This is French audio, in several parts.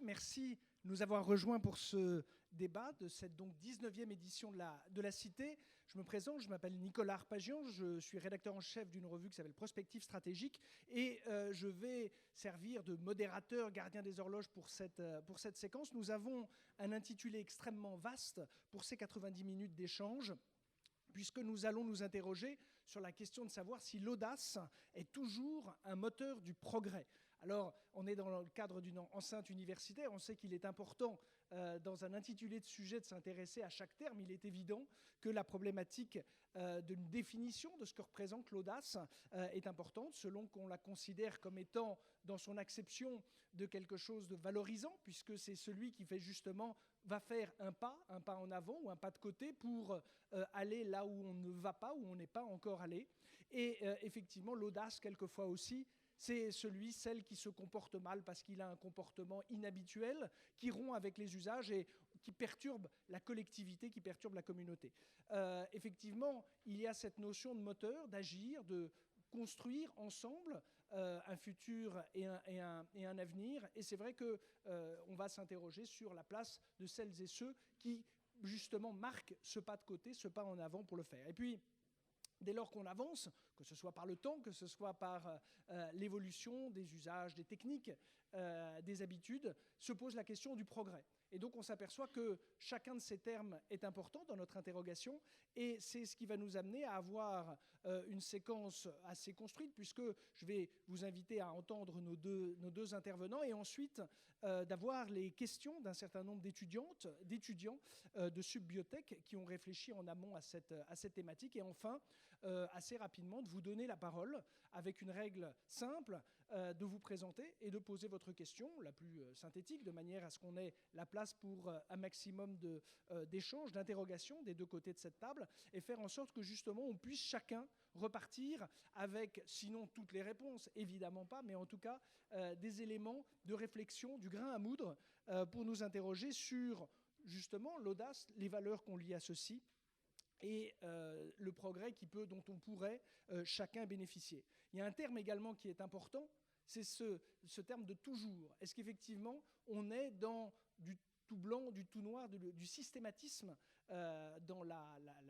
merci de nous avoir rejoints pour ce débat de cette donc 19e édition de la Cité. Je me présente, je m'appelle Nicolas Arpagian, je suis rédacteur en chef d'une revue qui s'appelle Prospective Stratégique et je vais servir de modérateur, gardien des horloges pour cette séquence. Nous avons un intitulé extrêmement vaste pour ces 90 minutes d'échange, puisque nous allons nous interroger sur la question de savoir si l'audace est toujours un moteur du progrès. Alors, on est dans le cadre d'une enceinte universitaire, on sait qu'il est important, dans un intitulé de sujet, de s'intéresser à chaque terme. Il est évident que la problématique d'une définition de ce que représente l'audace est importante, selon qu'on la considère comme étant, dans son acception, de quelque chose de valorisant, puisque c'est celui qui fait justement, va faire un pas en avant ou un pas de côté pour aller là où on ne va pas, où on n'est pas encore allé. Et effectivement, l'audace, quelquefois aussi, c'est celle qui se comporte mal parce qu'il a un comportement inhabituel, qui rompt avec les usages et qui perturbe la collectivité, qui perturbe la communauté. Effectivement, il y a cette notion de moteur, d'agir, de construire ensemble un futur et un avenir. Et c'est vrai qu'on va s'interroger sur la place de celles et ceux qui, justement, marquent ce pas de côté, ce pas en avant pour le faire. Et puis, dès lors qu'on avance, que ce soit par le temps, que ce soit par l'évolution des usages, des techniques, des habitudes, se pose la question du progrès. Et donc on s'aperçoit que chacun de ces termes est important dans notre interrogation et c'est ce qui va nous amener à avoir une séquence assez construite, puisque je vais vous inviter à entendre nos deux intervenants et ensuite d'avoir les questions d'un certain nombre d'étudiants de Subbiotech qui ont réfléchi en amont à cette thématique, et enfin assez rapidement de vous donner la parole avec une règle simple, de vous présenter et de poser votre question la plus synthétique, de manière à ce qu'on ait la place pour un maximum d'échanges, d'interrogations des deux côtés de cette table, et faire en sorte que justement on puisse chacun repartir avec, sinon toutes les réponses, évidemment pas, mais en tout cas des éléments de réflexion, du grain à moudre, pour nous interroger sur justement l'audace, les valeurs qu'on lui associe, et le progrès dont on pourrait chacun bénéficier. Il y a un terme également qui est important, c'est ce terme de toujours. Est-ce qu'effectivement on est dans du tout blanc, du tout noir, du systématisme dans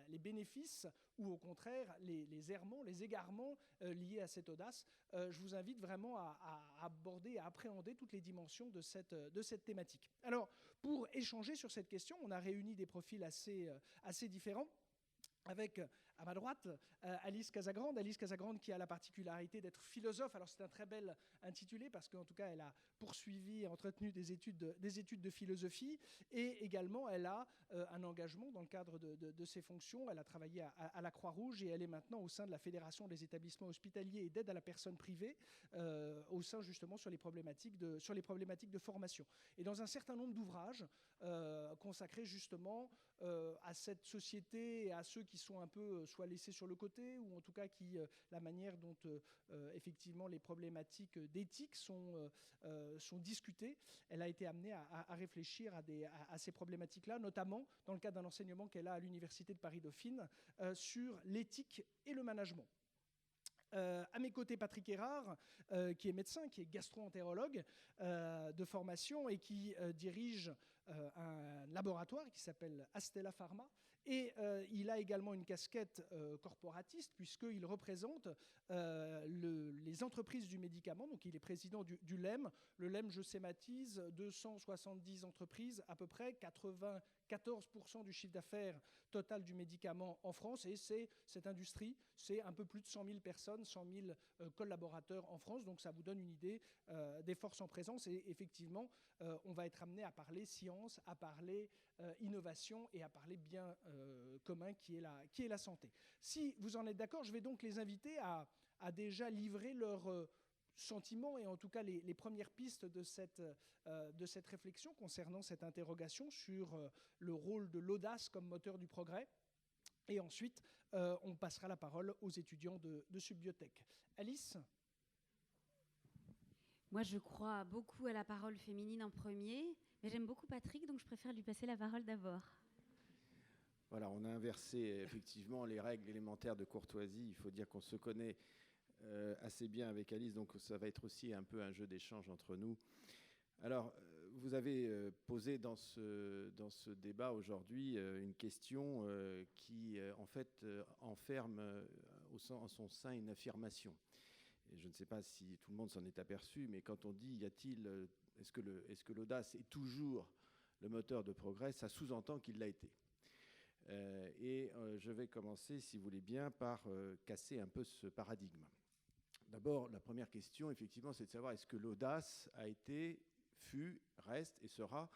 les bénéfices, ou au contraire les errements, les égarements liés à cette audace? Je vous invite vraiment à aborder, à appréhender toutes les dimensions de cette thématique. Alors, pour échanger sur cette question, on a réuni des profils assez différents. Avec, à ma droite, Alice Casagrande. Alice Casagrande qui a la particularité d'être philosophe. Alors c'est un très bel intitulé parce qu'en tout cas elle a poursuivi et entretenu des études de philosophie, et également elle a un engagement dans le cadre de ses fonctions. Elle a travaillé à la Croix-Rouge et elle est maintenant au sein de la Fédération des établissements hospitaliers et d'aide à la personne privée, au sein justement sur les problématiques de formation. Et dans un certain nombre d'ouvrages consacrés justement à cette société et à ceux qui sont un peu soit laissés sur le côté, ou en tout cas la manière dont effectivement les problématiques d'éthique sont discutées. Elle a été amenée à réfléchir à ces problématiques-là, notamment dans le cadre d'un enseignement qu'elle a à l'Université de Paris-Dauphine sur l'éthique et le management. À mes côtés, Patrick Erard, qui est médecin, qui est gastro-entérologue de formation et qui dirige un laboratoire qui s'appelle Astella Pharma. Et il a également une casquette corporatiste, puisqu'il représente les entreprises du médicament. Donc il est président du LEM. Le LEM, je schématise, 270 entreprises, à peu près 94% du chiffre d'affaires total du médicament en France. Et cette industrie, c'est un peu plus de 100 000 personnes, 100 000 collaborateurs en France. Donc ça vous donne une idée des forces en présence. Et effectivement, on va être amené à parler science, à parler innovation et à parler bien commun qui est la santé. Si vous en êtes d'accord, je vais donc les inviter à déjà livrer leurs sentiments et en tout cas les premières pistes de cette réflexion concernant cette interrogation sur le rôle de l'audace comme moteur du progrès. Et ensuite, on passera la parole aux étudiants de Subbiotech. Alice ? Moi, je crois beaucoup à la parole féminine en premier, mais j'aime beaucoup Patrick, donc je préfère lui passer la parole d'abord. Voilà, on a inversé effectivement les règles élémentaires de courtoisie. Il faut dire qu'on se connaît assez bien avec Alice, donc ça va être aussi un peu un jeu d'échange entre nous. Alors, vous avez posé dans ce débat aujourd'hui une question qui, en fait, enferme en son sein une affirmation. Et je ne sais pas si tout le monde s'en est aperçu, mais quand on dit est-ce que l'audace est toujours le moteur de progrès, ça sous-entend qu'il l'a été. Je vais commencer, si vous voulez bien, par casser un peu ce paradigme. D'abord, la première question, effectivement, c'est de savoir est-ce que l'audace a été, fut, reste et sera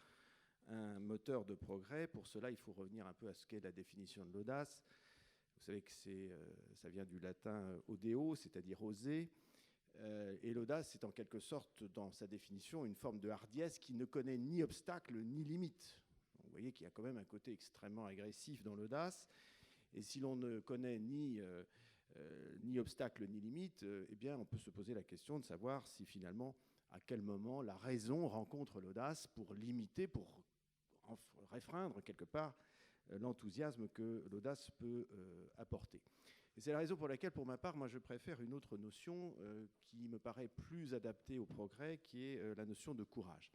un moteur de progrès. Pour cela, il faut revenir un peu à ce qu'est la définition de l'audace. Vous savez que ça vient du latin audeo, c'est-à-dire oser. Et l'audace, c'est en quelque sorte, dans sa définition, une forme de hardiesse qui ne connaît ni obstacle ni limite. Donc, vous voyez qu'il y a quand même un côté extrêmement agressif dans l'audace. Et si l'on ne connaît ni obstacle ni limite, eh bien, on peut se poser la question de savoir si finalement, à quel moment la raison rencontre l'audace pour limiter, pour réfreindre quelque part l'enthousiasme que l'audace peut apporter. Et c'est la raison pour laquelle, pour ma part, moi, je préfère une autre notion qui me paraît plus adaptée au progrès, qui est la notion de courage.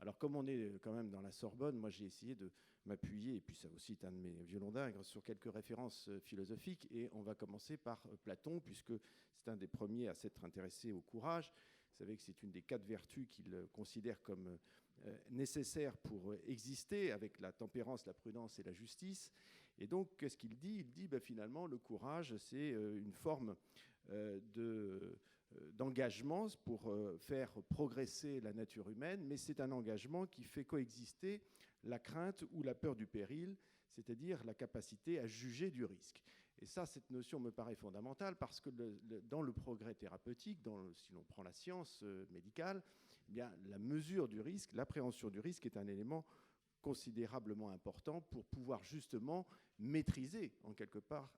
Alors, comme on est quand même dans la Sorbonne, moi, j'ai essayé de m'appuyer, et puis ça aussi est un de mes violons d'ingres, sur quelques références philosophiques, et on va commencer par Platon, puisque c'est un des premiers à s'être intéressé au courage. Vous savez que c'est une des 4 vertus qu'il considère comme nécessaires pour exister, avec la tempérance, la prudence et la justice. Et donc, qu'est-ce qu'il dit ? Il dit, finalement, le courage, c'est une forme d'engagement pour faire progresser la nature humaine, mais c'est un engagement qui fait coexister la crainte ou la peur du péril, c'est-à-dire la capacité à juger du risque. Et ça, cette notion me paraît fondamentale parce que dans le progrès thérapeutique, si l'on prend la science médicale, eh bien, la mesure du risque, l'appréhension du risque est un élément considérablement important pour pouvoir justement maîtriser en quelque part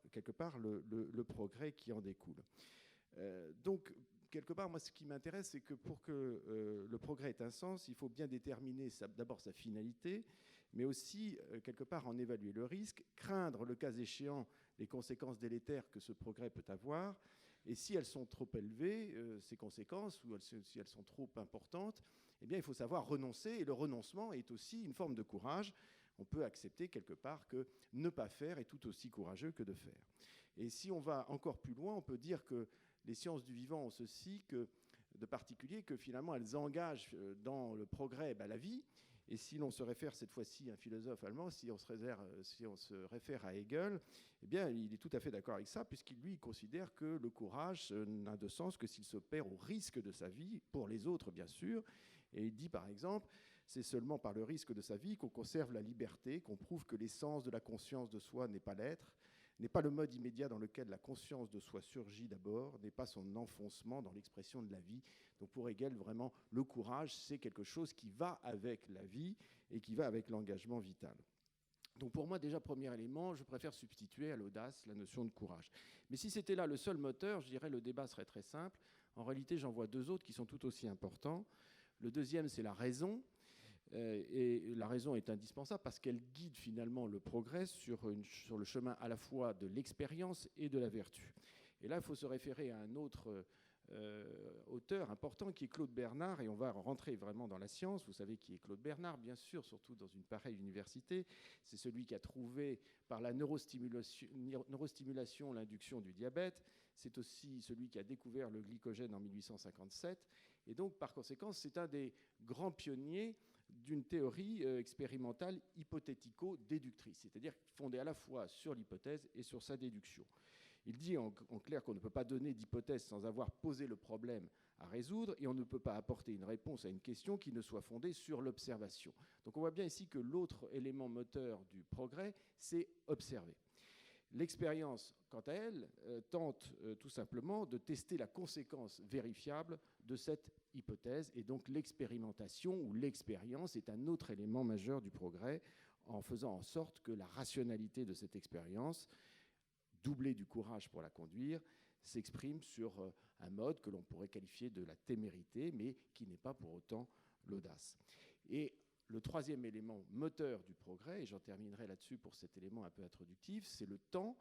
le progrès qui en découle. Donc, quelque part, moi, ce qui m'intéresse, c'est que pour que le progrès ait un sens, il faut bien déterminer d'abord sa finalité, mais aussi, quelque part, en évaluer le risque, craindre, le cas échéant, les conséquences délétères que ce progrès peut avoir. Et si elles sont trop élevées, ces conséquences, ou si elles sont trop importantes, eh bien, il faut savoir renoncer. Et le renoncement est aussi une forme de courage. On peut accepter quelque part que ne pas faire est tout aussi courageux que de faire. Et si on va encore plus loin, on peut dire que les sciences du vivant ont ceci de particulier, que finalement elles engagent dans le progrès la vie. Et si l'on se réfère cette fois-ci à un philosophe allemand, si on se réfère à Hegel, eh bien, il est tout à fait d'accord avec ça, puisqu'il lui considère que le courage n'a de sens que s'il s'opère au risque de sa vie, pour les autres bien sûr. Et il dit par exemple, c'est seulement par le risque de sa vie qu'on conserve la liberté, qu'on prouve que l'essence de la conscience de soi n'est pas l'être, n'est pas le mode immédiat dans lequel la conscience de soi surgit d'abord, n'est pas son enfoncement dans l'expression de la vie. Donc pour Hegel, vraiment, le courage, c'est quelque chose qui va avec la vie et qui va avec l'engagement vital. Donc pour moi, déjà, premier élément, je préfère substituer à l'audace la notion de courage. Mais si c'était là le seul moteur, je dirais le débat serait très simple. En réalité, j'en vois 2 autres qui sont tout aussi importants. Le deuxième, c'est la raison. Et la raison est indispensable parce qu'elle guide finalement le progrès sur le chemin à la fois de l'expérience et de la vertu. Et là, il faut se référer à un autre auteur important qui est Claude Bernard, et on va rentrer vraiment dans la science. Vous savez qui est Claude Bernard, bien sûr, surtout dans une pareille université. C'est celui qui a trouvé par la neurostimulation l'induction du diabète. C'est aussi celui qui a découvert le glycogène en 1857. Et donc, par conséquent, c'est un des grands pionniers d'une théorie expérimentale hypothético-déductrice, c'est-à-dire fondée à la fois sur l'hypothèse et sur sa déduction. Il dit en clair qu'on ne peut pas donner d'hypothèse sans avoir posé le problème à résoudre, et on ne peut pas apporter une réponse à une question qui ne soit fondée sur l'observation. Donc on voit bien ici que l'autre élément moteur du progrès, c'est observer. L'expérience, quant à elle, tente tout simplement de tester la conséquence vérifiable de cette hypothèse, et donc l'expérimentation ou l'expérience est un autre élément majeur du progrès, en faisant en sorte que la rationalité de cette expérience, doublée du courage pour la conduire, s'exprime sur un mode que l'on pourrait qualifier de la témérité, mais qui n'est pas pour autant l'audace. Et le troisième élément moteur du progrès, et j'en terminerai là-dessus pour cet élément un peu introductif, c'est le temps,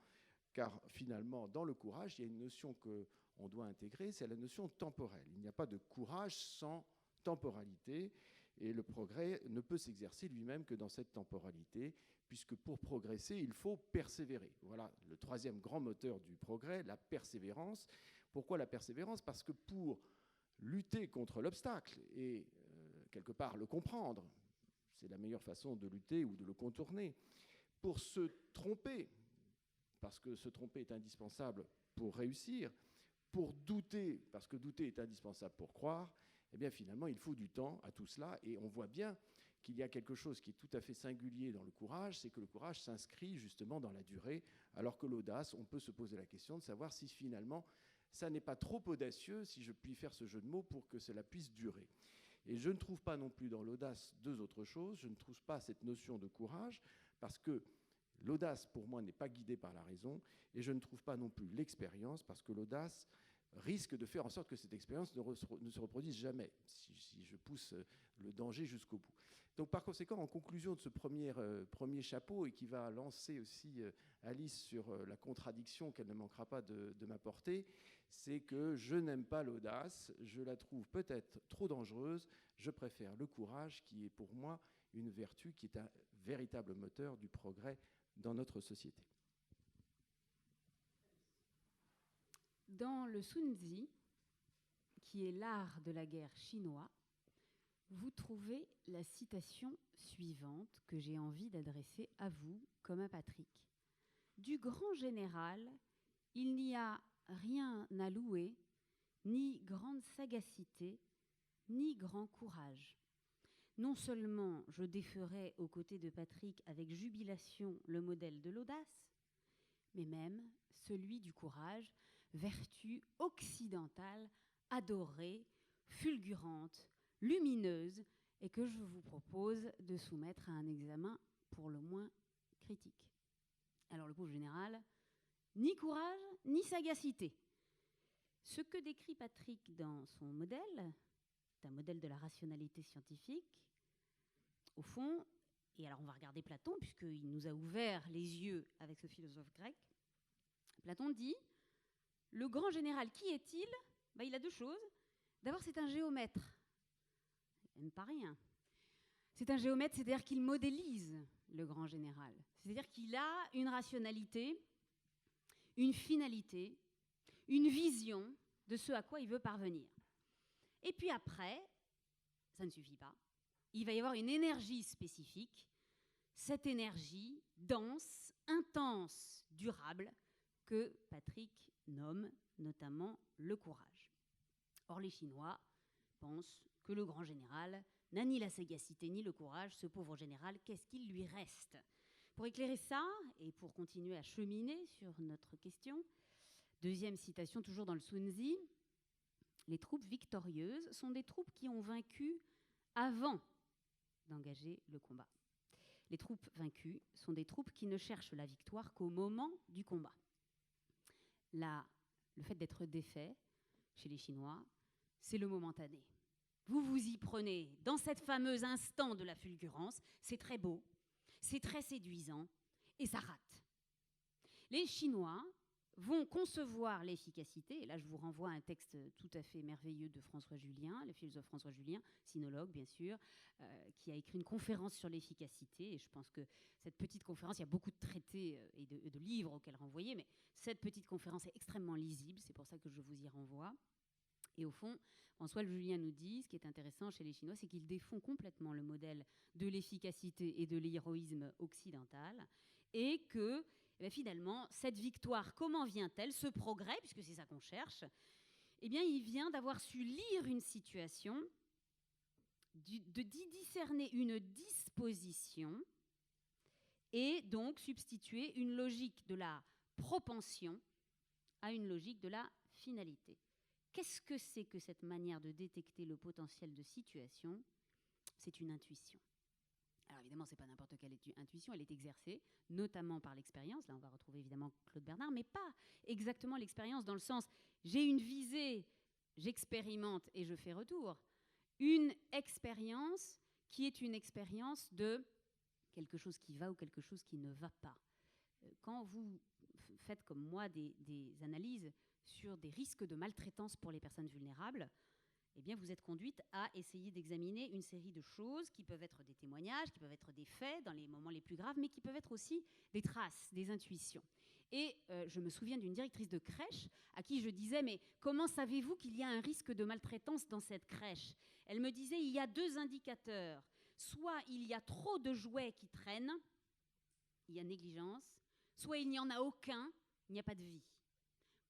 car finalement, dans le courage, il y a une notion qu'on doit intégrer, c'est la notion temporelle. Il n'y a pas de courage sans temporalité, Et le progrès ne peut s'exercer lui-même que dans cette temporalité, puisque pour progresser, il faut persévérer. Voilà le troisième grand moteur du progrès, la persévérance. Pourquoi la persévérance? Parce que pour lutter contre l'obstacle et quelque part le comprendre, c'est la meilleure façon de lutter ou de le contourner. Pour se tromper, parce que se tromper est indispensable pour réussir, pour douter, parce que douter est indispensable pour croire, eh bien finalement il faut du temps à tout cela, et on voit bien qu'il y a quelque chose qui est tout à fait singulier dans le courage, c'est que le courage s'inscrit justement dans la durée, alors que l'audace, on peut se poser la question de savoir si finalement ça n'est pas trop audacieux, si je puis faire ce jeu de mots, pour que cela puisse durer. Et je ne trouve pas non plus dans l'audace deux autres choses. Je ne trouve pas cette notion de courage, parce que l'audace, pour moi, n'est pas guidée par la raison, et je ne trouve pas non plus l'expérience, parce que l'audace risque de faire en sorte que cette expérience ne se reproduise jamais, si je pousse le danger jusqu'au bout. Donc par conséquent, en conclusion de ce premier chapeau, et qui va lancer aussi Alice sur la contradiction qu'elle ne manquera pas de m'apporter, c'est que je n'aime pas l'audace, je la trouve peut-être trop dangereuse, je préfère le courage, qui est pour moi une vertu qui est un véritable moteur du progrès dans notre société. Dans le Sun Tzu, qui est l'art de la guerre chinois, vous trouvez la citation suivante que j'ai envie d'adresser à vous comme à Patrick. Du grand général, il n'y a rien à louer, ni grande sagacité, ni grand courage. Non seulement je déferai aux côtés de Patrick avec jubilation le modèle de l'audace, mais même celui du courage, vertu occidentale, adorée, fulgurante, lumineuse, et que je vous propose de soumettre à un examen pour le moins critique. Alors le pauvre général, ni courage, ni sagacité. Ce que décrit Patrick dans son modèle, c'est un modèle de la rationalité scientifique, au fond, et alors on va regarder Platon, puisqu'il nous a ouvert les yeux avec ce philosophe grec. Platon dit, le grand général, qui est-il? Il a deux choses. D'abord, c'est un géomètre. Il n'aime pas rien. C'est un géomètre, c'est-à-dire qu'il modélise le grand général. C'est-à-dire qu'il a une rationalité, une finalité, une vision de ce à quoi il veut parvenir. Et puis après, ça ne suffit pas. Il va y avoir une énergie spécifique, cette énergie dense, intense, durable, que Patrick nomme notamment le courage. Or, les Chinois pensent que le grand général n'a ni la sagacité ni le courage. Ce pauvre général, qu'est-ce qu'il lui reste? Pour éclairer ça, et pour continuer à cheminer sur notre question, deuxième citation toujours dans le Sun Tzu, les troupes victorieuses sont des troupes qui ont vaincu avant d'engager le combat. Les troupes vaincues sont des troupes qui ne cherchent la victoire qu'au moment du combat. Là, le fait d'être défait, chez les Chinois, c'est le momentané. Vous vous y prenez dans cet fameux instant de la fulgurance, c'est très beau, c'est très séduisant, et ça rate. Les Chinois vont concevoir l'efficacité, et là je vous renvoie à un texte tout à fait merveilleux de François Julien, le philosophe François Julien, sinologue bien sûr, qui a écrit une conférence sur l'efficacité, et je pense que cette petite conférence, il y a beaucoup de traités et de livres auxquels renvoyer, mais cette petite conférence est extrêmement lisible, c'est pour ça que je vous y renvoie. Et au fond, François Julien nous dit, ce qui est intéressant chez les Chinois, c'est qu'ils défont complètement le modèle de l'efficacité et de l'héroïsme occidental, et que finalement, cette victoire, comment vient-elle? Ce progrès, puisque c'est ça qu'on cherche, eh bien, il vient d'avoir su lire une situation, de discerner une disposition, et donc substituer une logique de la propension à une logique de la finalité. Qu'est-ce que c'est que cette manière de détecter le potentiel de situation? C'est une intuition. Alors évidemment, ce n'est pas n'importe quelle intuition, elle est exercée, notamment par l'expérience. Là, on va retrouver évidemment Claude Bernard, mais pas exactement l'expérience dans le sens j'ai une visée, j'expérimente et je fais retour. Une expérience qui est une expérience de quelque chose qui va ou quelque chose qui ne va pas. Quand vous faites comme moi des analyses sur des risques de maltraitance pour les personnes vulnérables, eh bien, vous êtes conduite à essayer d'examiner une série de choses qui peuvent être des témoignages, qui peuvent être des faits dans les moments les plus graves, mais qui peuvent être aussi des traces, des intuitions. Et je me souviens d'une directrice de crèche à qui je disais « Mais comment savez-vous qu'il y a un risque de maltraitance dans cette crèche ?» Elle me disait « Il y a 2 indicateurs. Soit il y a trop de jouets qui traînent, il y a négligence, soit il n'y en a aucun, il n'y a pas de vie. »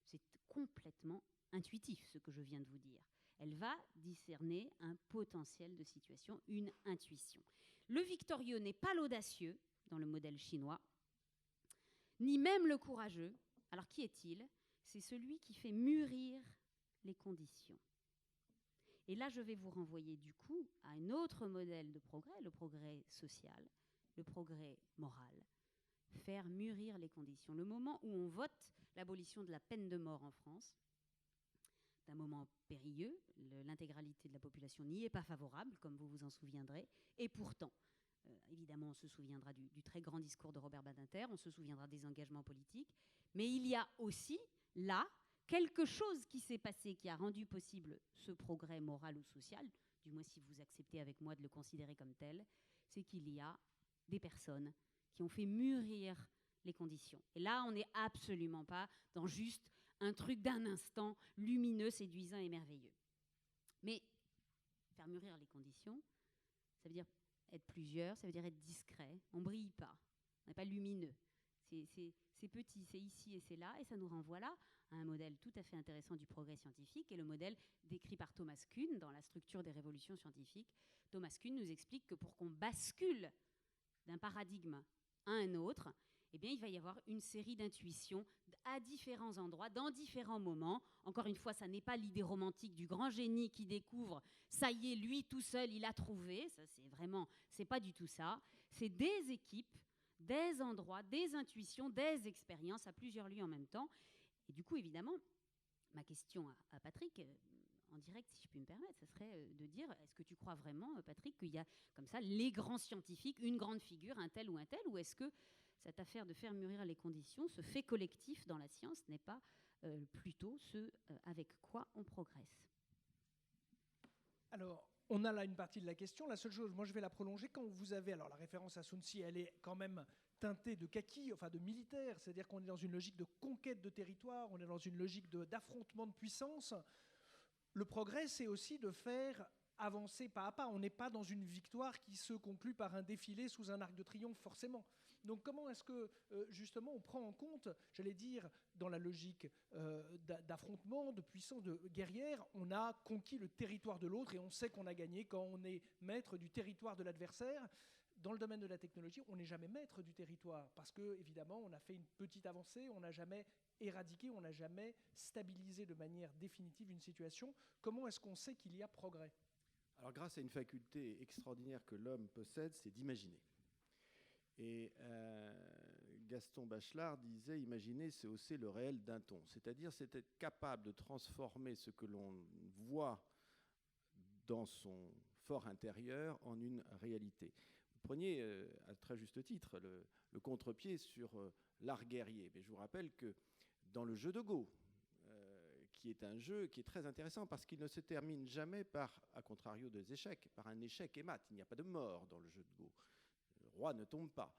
C'est complètement intuitif ce que je viens de vous dire. Elle va discerner un potentiel de situation, une intuition. Le victorieux n'est pas l'audacieux dans le modèle chinois, ni même le courageux. Alors qui est-il? C'est celui qui fait mûrir les conditions. Et là, je vais vous renvoyer du coup à un autre modèle de progrès, le progrès social, le progrès moral. Faire mûrir les conditions. Le moment où on vote l'abolition de la peine de mort en France, c'est un moment périlleux, l'intégralité de la population n'y est pas favorable, comme vous vous en souviendrez, et pourtant, évidemment, on se souviendra du très grand discours de Robert Badinter, on se souviendra des engagements politiques, mais il y a aussi, là, quelque chose qui s'est passé, qui a rendu possible ce progrès moral ou social, du moins si vous acceptez avec moi de le considérer comme tel, c'est qu'il y a des personnes qui ont fait mûrir les conditions. Et là, on n'est absolument pas dans juste un truc d'un instant lumineux, séduisant et merveilleux. Mais faire mûrir les conditions, ça veut dire être plusieurs, ça veut dire être discret. On ne brille pas, on n'est pas lumineux. C'est petit, c'est ici et c'est là, et ça nous renvoie là à un modèle tout à fait intéressant du progrès scientifique, et le modèle décrit par Thomas Kuhn dans la structure des révolutions scientifiques. Thomas Kuhn nous explique que pour qu'on bascule d'un paradigme à un autre, eh bien, il va y avoir une série d'intuitions à différents endroits, dans différents moments. Encore une fois, ça n'est pas l'idée romantique du grand génie qui découvre, ça y est, lui tout seul, il a trouvé. Ça, c'est pas du tout ça. C'est des équipes, des endroits, des intuitions, des expériences à plusieurs lieux en même temps. Et du coup, évidemment, ma question à Patrick, en direct, si je puis me permettre, ça serait de dire, est-ce que tu crois vraiment, Patrick, qu'il y a comme ça les grands scientifiques, une grande figure, un tel, ou est-ce que cette affaire de faire mûrir les conditions, ce fait collectif dans la science, n'est pas plutôt ce avec quoi on progresse? Alors, on a là une partie de la question. La seule chose, moi je vais la prolonger. Quand vous avez, alors la référence à Sun Tzu, elle est quand même teintée de kaki, enfin de militaire, c'est-à-dire qu'on est dans une logique de conquête de territoire, on est dans une logique d'affrontement de puissance. Le progrès, c'est aussi de faire avancer pas à pas. On n'est pas dans une victoire qui se conclut par un défilé sous un arc de triomphe, forcément. Donc comment est-ce que, justement, on prend en compte, j'allais dire, dans la logique d'affrontement, de puissance, de guerrière, on a conquis le territoire de l'autre et on sait qu'on a gagné quand on est maître du territoire de l'adversaire. Dans le domaine de la technologie, on n'est jamais maître du territoire parce que, évidemment, on a fait une petite avancée, on n'a jamais éradiqué, on n'a jamais stabilisé de manière définitive une situation. Comment est-ce qu'on sait qu'il y a progrès? Alors, grâce à une faculté extraordinaire que l'homme possède, c'est d'imaginer. Et Gaston Bachelard disait « imaginer, c'est hausser le réel d'un ton ». C'est-à-dire, c'est être capable de transformer ce que l'on voit dans son fort intérieur en une réalité. Vous preniez, à très juste titre, le contre-pied sur l'art guerrier. Mais je vous rappelle que dans le jeu de Go, qui est un jeu qui est très intéressant parce qu'il ne se termine jamais par, à contrario des échecs, par un échec et mat. Il n'y a pas de mort dans le jeu de Go. Le roi ne tombe pas.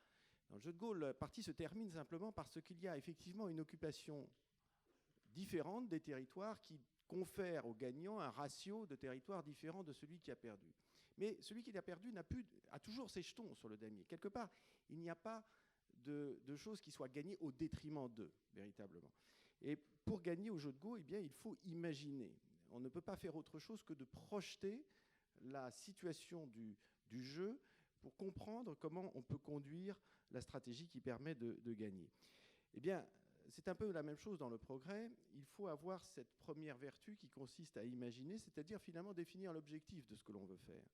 Dans le jeu de Go, la partie se termine simplement parce qu'il y a effectivement une occupation différente des territoires qui confère au gagnant un ratio de territoire différent de celui qui a perdu. Mais celui qui a perdu a toujours ses jetons sur le damier. Quelque part, il n'y a pas de choses qui soient gagnées au détriment d'eux, véritablement. Et pour gagner au jeu de Go, eh bien, il faut imaginer. On ne peut pas faire autre chose que de projeter la situation du jeu pour comprendre comment on peut conduire la stratégie qui permet de gagner. Eh bien, c'est un peu la même chose dans le progrès. Il faut avoir cette première vertu qui consiste à imaginer, c'est-à-dire finalement définir l'objectif de ce que l'on veut faire.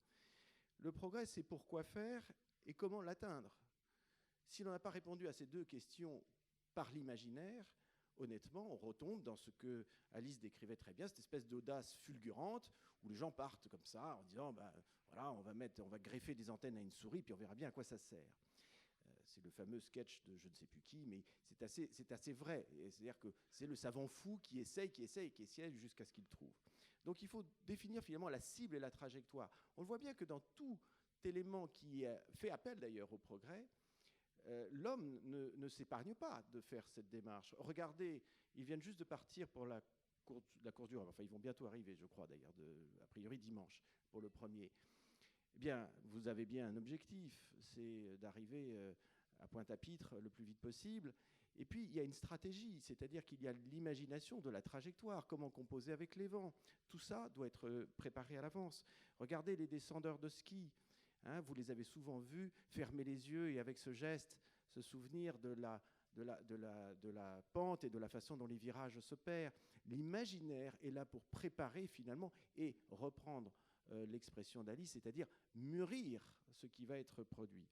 Le progrès, c'est pourquoi faire et comment l'atteindre. Si l'on n'a pas répondu à ces deux questions par l'imaginaire, honnêtement, on retombe dans ce que Alice décrivait très bien, cette espèce d'audace fulgurante où les gens partent comme ça en disant voilà, on va greffer des antennes à une souris puis on verra bien à quoi ça sert. C'est le fameux sketch de je ne sais plus qui, mais c'est assez vrai. C'est-à-dire que c'est le savant fou qui essaye jusqu'à ce qu'il trouve. Donc il faut définir finalement la cible et la trajectoire. On le voit bien que dans tout élément qui fait appel d'ailleurs au progrès, l'homme ne s'épargne pas de faire cette démarche. Regardez, ils viennent juste de partir pour la course du Rhum. Enfin, ils vont bientôt arriver, je crois d'ailleurs, a priori dimanche, pour le premier. Eh bien, vous avez bien un objectif, c'est d'arriver à Pointe-à-Pitre le plus vite possible. Et puis, il y a une stratégie, c'est-à-dire qu'il y a l'imagination de la trajectoire, comment composer avec les vents. Tout ça doit être préparé à l'avance. Regardez les descendeurs de ski. Hein, vous les avez souvent vus fermer les yeux et avec ce geste, se souvenir de la pente et de la façon dont les virages s'opèrent. L'imaginaire est là pour préparer finalement et reprendre l'expression d'Alice, c'est-à-dire mûrir ce qui va être produit.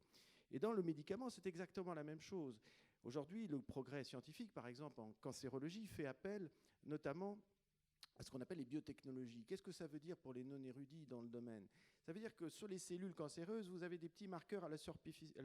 Et dans le médicament, c'est exactement la même chose. Aujourd'hui, le progrès scientifique, par exemple en cancérologie, fait appel notamment à ce qu'on appelle les biotechnologies. Qu'est-ce que ça veut dire pour les non-érudits dans le domaine? Ça veut dire que sur les cellules cancéreuses, vous avez des petits marqueurs à la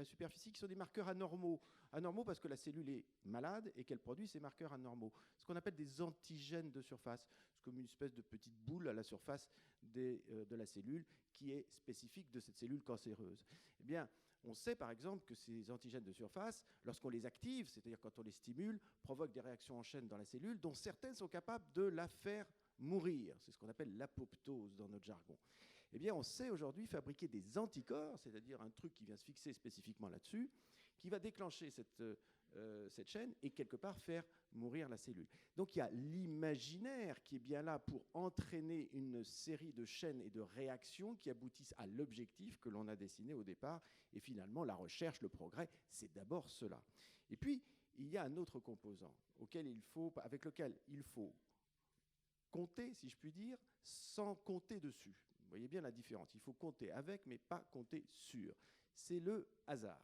superficie qui sont des marqueurs anormaux. Anormaux parce que la cellule est malade et qu'elle produit ces marqueurs anormaux. Ce qu'on appelle des antigènes de surface. C'est comme une espèce de petite boule à la surface de la cellule qui est spécifique de cette cellule cancéreuse. Eh bien, on sait par exemple que ces antigènes de surface, lorsqu'on les active, c'est-à-dire quand on les stimule, provoquent des réactions en chaîne dans la cellule dont certaines sont capables de la faire mourir. C'est ce qu'on appelle l'apoptose dans notre jargon. Eh bien, on sait aujourd'hui fabriquer des anticorps, c'est-à-dire un truc qui vient se fixer spécifiquement là-dessus, qui va déclencher cette chaîne et quelque part faire mourir la cellule. Donc il y a l'imaginaire qui est bien là pour entraîner une série de chaînes et de réactions qui aboutissent à l'objectif que l'on a dessiné au départ. Et finalement, la recherche, le progrès, c'est d'abord cela. Et puis, il y a un autre composant avec lequel il faut compter, si je puis dire, sans compter dessus. Vous voyez bien la différence. Il faut compter avec, mais pas compter sur. C'est le hasard.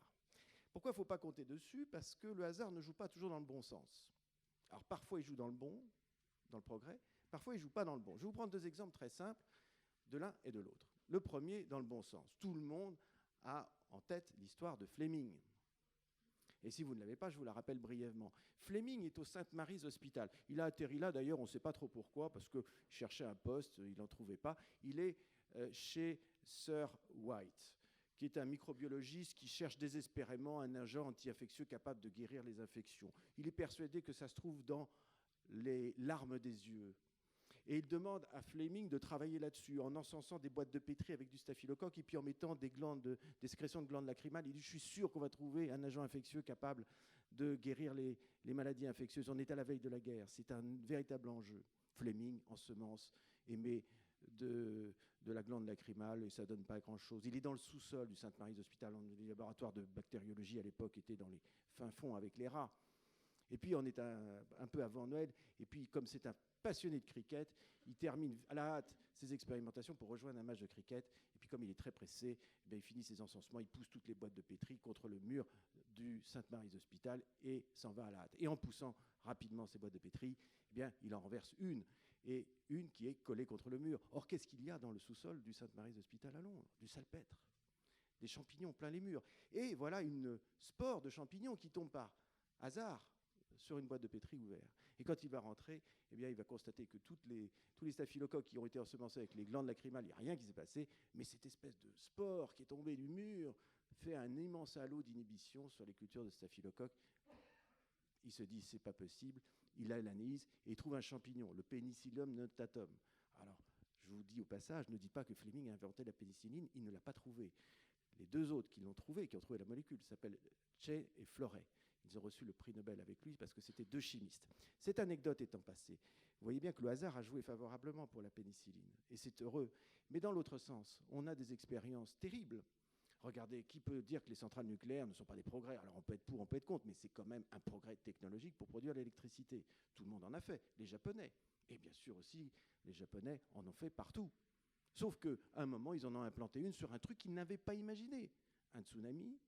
Pourquoi il ne faut pas compter dessus? Parce que le hasard ne joue pas toujours dans le bon sens. Alors parfois, il joue dans le bon, dans le progrès. Parfois, il ne joue pas dans le bon. Je vais vous prendre deux exemples très simples de l'un et de l'autre. Le premier, dans le bon sens. Tout le monde a en tête l'histoire de Fleming. Et si vous ne l'avez pas, je vous la rappelle brièvement. Fleming est au St. Mary's Hospital. Il a atterri là, d'ailleurs, on ne sait pas trop pourquoi, parce qu'il cherchait un poste, il n'en trouvait pas. Il est chez Sir White, qui est un microbiologiste qui cherche désespérément un agent anti-infectieux capable de guérir les infections. Il est persuadé que ça se trouve dans les larmes des yeux. Et il demande à Fleming de travailler là-dessus, en encensant des boîtes de pétri avec du staphylocoque et puis en mettant des sécrétions de glandes lacrymales. Il dit, je suis sûr qu'on va trouver un agent infectieux capable de guérir les maladies infectieuses. On est à la veille de la guerre. C'est un véritable enjeu. Fleming ensemence, émet de la glande lacrymale et ça ne donne pas grand-chose. Il est dans le sous-sol du St. Mary's Hospital. Le laboratoire de bactériologie à l'époque était dans les fins fonds avec les rats. Et puis on est un peu avant Noël. Et puis comme c'est un passionné de cricket, il termine à la hâte ses expérimentations pour rejoindre un match de cricket. Et puis comme il est très pressé, il finit ses encensements, il pousse toutes les boîtes de pétri contre le mur du St. Mary's Hospital et s'en va à la hâte. Et en poussant rapidement ces boîtes de pétri, il en renverse une, et une qui est collée contre le mur. Or, qu'est-ce qu'il y a dans le sous-sol du St. Mary's Hospital à Londres? Du salpêtre, des champignons plein les murs. Et voilà une spore de champignons qui tombe par hasard sur une boîte de pétri ouverte. Et quand il va rentrer, il va constater que tous les staphylocoques qui ont été ensemencés avec les glandes lacrymales, il n'y a rien qui s'est passé, mais cette espèce de spore qui est tombée du mur fait un immense halo d'inhibition sur les cultures de staphylocoques. Il se dit, c'est pas possible. Il l'analyse et il trouve un champignon, le Penicillium notatum. Alors, je vous dis au passage, ne dis pas que Fleming a inventé la pénicilline, il ne l'a pas trouvée. Les deux autres qui l'ont trouvé, qui ont trouvé la molécule, s'appellent Che et Floret. Ils ont reçu le prix Nobel avec lui parce que c'était deux chimistes. Cette anecdote étant passée, vous voyez bien que le hasard a joué favorablement pour la pénicilline. Et c'est heureux. Mais dans l'autre sens, on a des expériences terribles. Regardez, qui peut dire que les centrales nucléaires ne sont pas des progrès? Alors on peut être pour, on peut être contre, mais c'est quand même un progrès technologique pour produire l'électricité. Tout le monde en a fait, les Japonais. Et bien sûr aussi, les Japonais en ont fait partout. Sauf qu'à un moment, ils en ont implanté une sur un truc qu'ils n'avaient pas imaginé. Un tsunami,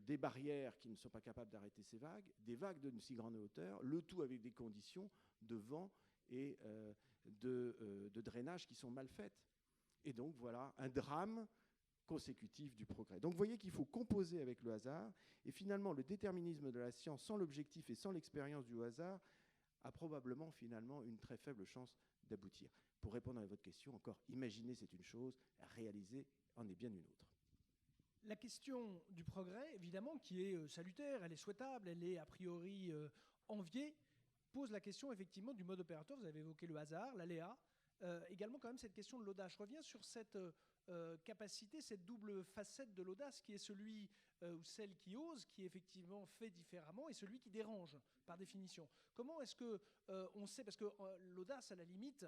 des barrières qui ne sont pas capables d'arrêter ces vagues, des vagues d'une si grande hauteur, le tout avec des conditions de vent et de drainage qui sont mal faites. Et donc voilà, un drame consécutif du progrès. Donc vous voyez qu'il faut composer avec le hasard, et finalement le déterminisme de la science sans l'objectif et sans l'expérience du hasard a probablement finalement une très faible chance d'aboutir. Pour répondre à votre question, encore, imaginer c'est une chose, réaliser en est bien une autre. La question du progrès, évidemment, qui est salutaire, elle est souhaitable, elle est a priori enviée, pose la question effectivement du mode opératoire. Vous avez évoqué le hasard, l'aléa, également quand même cette question de l'audace. Je reviens sur cette capacité, cette double facette de l'audace qui est celui ou celle qui ose, qui effectivement fait différemment, et celui qui dérange par définition. Comment est-ce que on sait, parce que l'audace à la limite,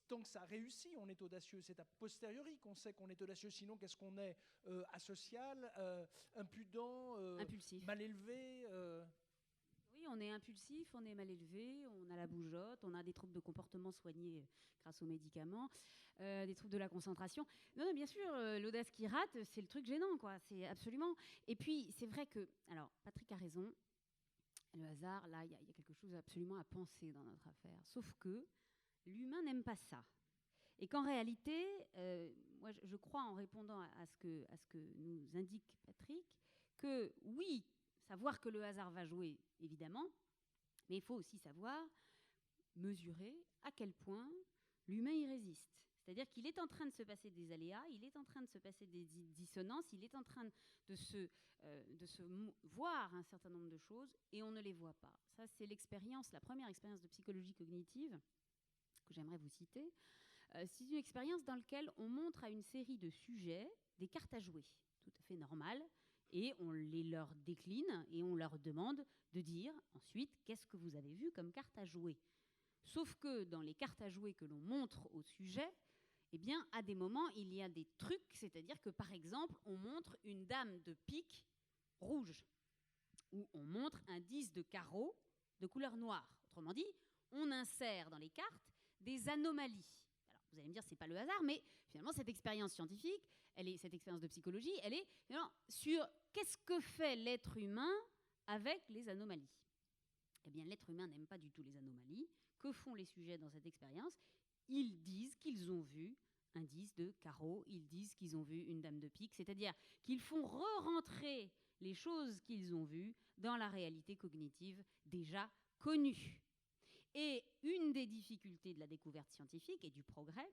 tant que ça réussit, on est audacieux. C'est a posteriori qu'on sait qu'on est audacieux. Sinon, qu'est-ce qu'on est asocial, impudent, Impulsif. mal élevé Oui, on est impulsif, on est mal élevé, on a la bougeotte, on a des troubles de comportement soignés grâce aux médicaments, des troubles de la concentration. Non, bien sûr, l'audace qui rate, c'est le truc gênant, quoi. C'est absolument. Et puis, c'est vrai que, alors, Patrick a raison. Le hasard, là, il y a quelque chose absolument à penser dans notre affaire. Sauf que l'humain n'aime pas ça. Et qu'en réalité, moi, je crois, en répondant à ce que nous indique Patrick, que oui, savoir que le hasard va jouer, évidemment, mais il faut aussi savoir mesurer à quel point l'humain y résiste. C'est-à-dire qu'il est en train de se passer des aléas, il est en train de se passer des dissonances, il est en train de se voir un certain nombre de choses et on ne les voit pas. Ça, c'est l'expérience, la première expérience de psychologie cognitive que j'aimerais vous citer. C'est une expérience dans laquelle on montre à une série de sujets des cartes à jouer, tout à fait normales, et on les leur décline et on leur demande de dire ensuite qu'est-ce que vous avez vu comme carte à jouer. Sauf que dans les cartes à jouer que l'on montre au sujet, eh bien, à des moments, il y a des trucs, c'est-à-dire que, par exemple, on montre une dame de pique rouge, ou on montre un 10 de carreau de couleur noire. Autrement dit, on insère dans les cartes des anomalies. Alors, vous allez me dire, c'est pas le hasard, mais finalement, cette expérience scientifique, cette expérience de psychologie, elle est sur qu'est-ce que fait l'être humain avec les anomalies. Eh bien, l'être humain n'aime pas du tout les anomalies. Que font les sujets dans cette expérience ? Ils disent qu'ils ont vu un 10 de carreau, ils disent qu'ils ont vu une dame de pique, c'est-à-dire qu'ils font re-rentrer les choses qu'ils ont vues dans la réalité cognitive déjà connue. Et une des difficultés de la découverte scientifique et du progrès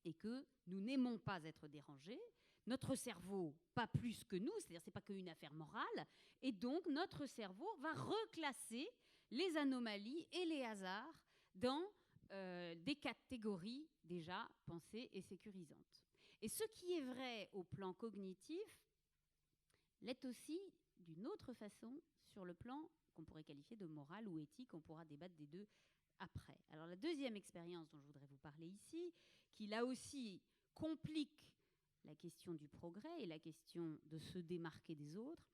est que nous n'aimons pas être dérangés, notre cerveau pas plus que nous, c'est-à-dire c'est pas qu'une affaire morale, et donc notre cerveau va reclasser les anomalies et les hasards dans des catégories déjà pensées et sécurisantes. Et ce qui est vrai au plan cognitif l'est aussi d'une autre façon sur le plan qu'on pourrait qualifier de moral ou éthique. On pourra débattre des deux après. Alors la deuxième expérience dont je voudrais vous parler ici, qui là aussi complique la question du progrès et la question de se démarquer des autres,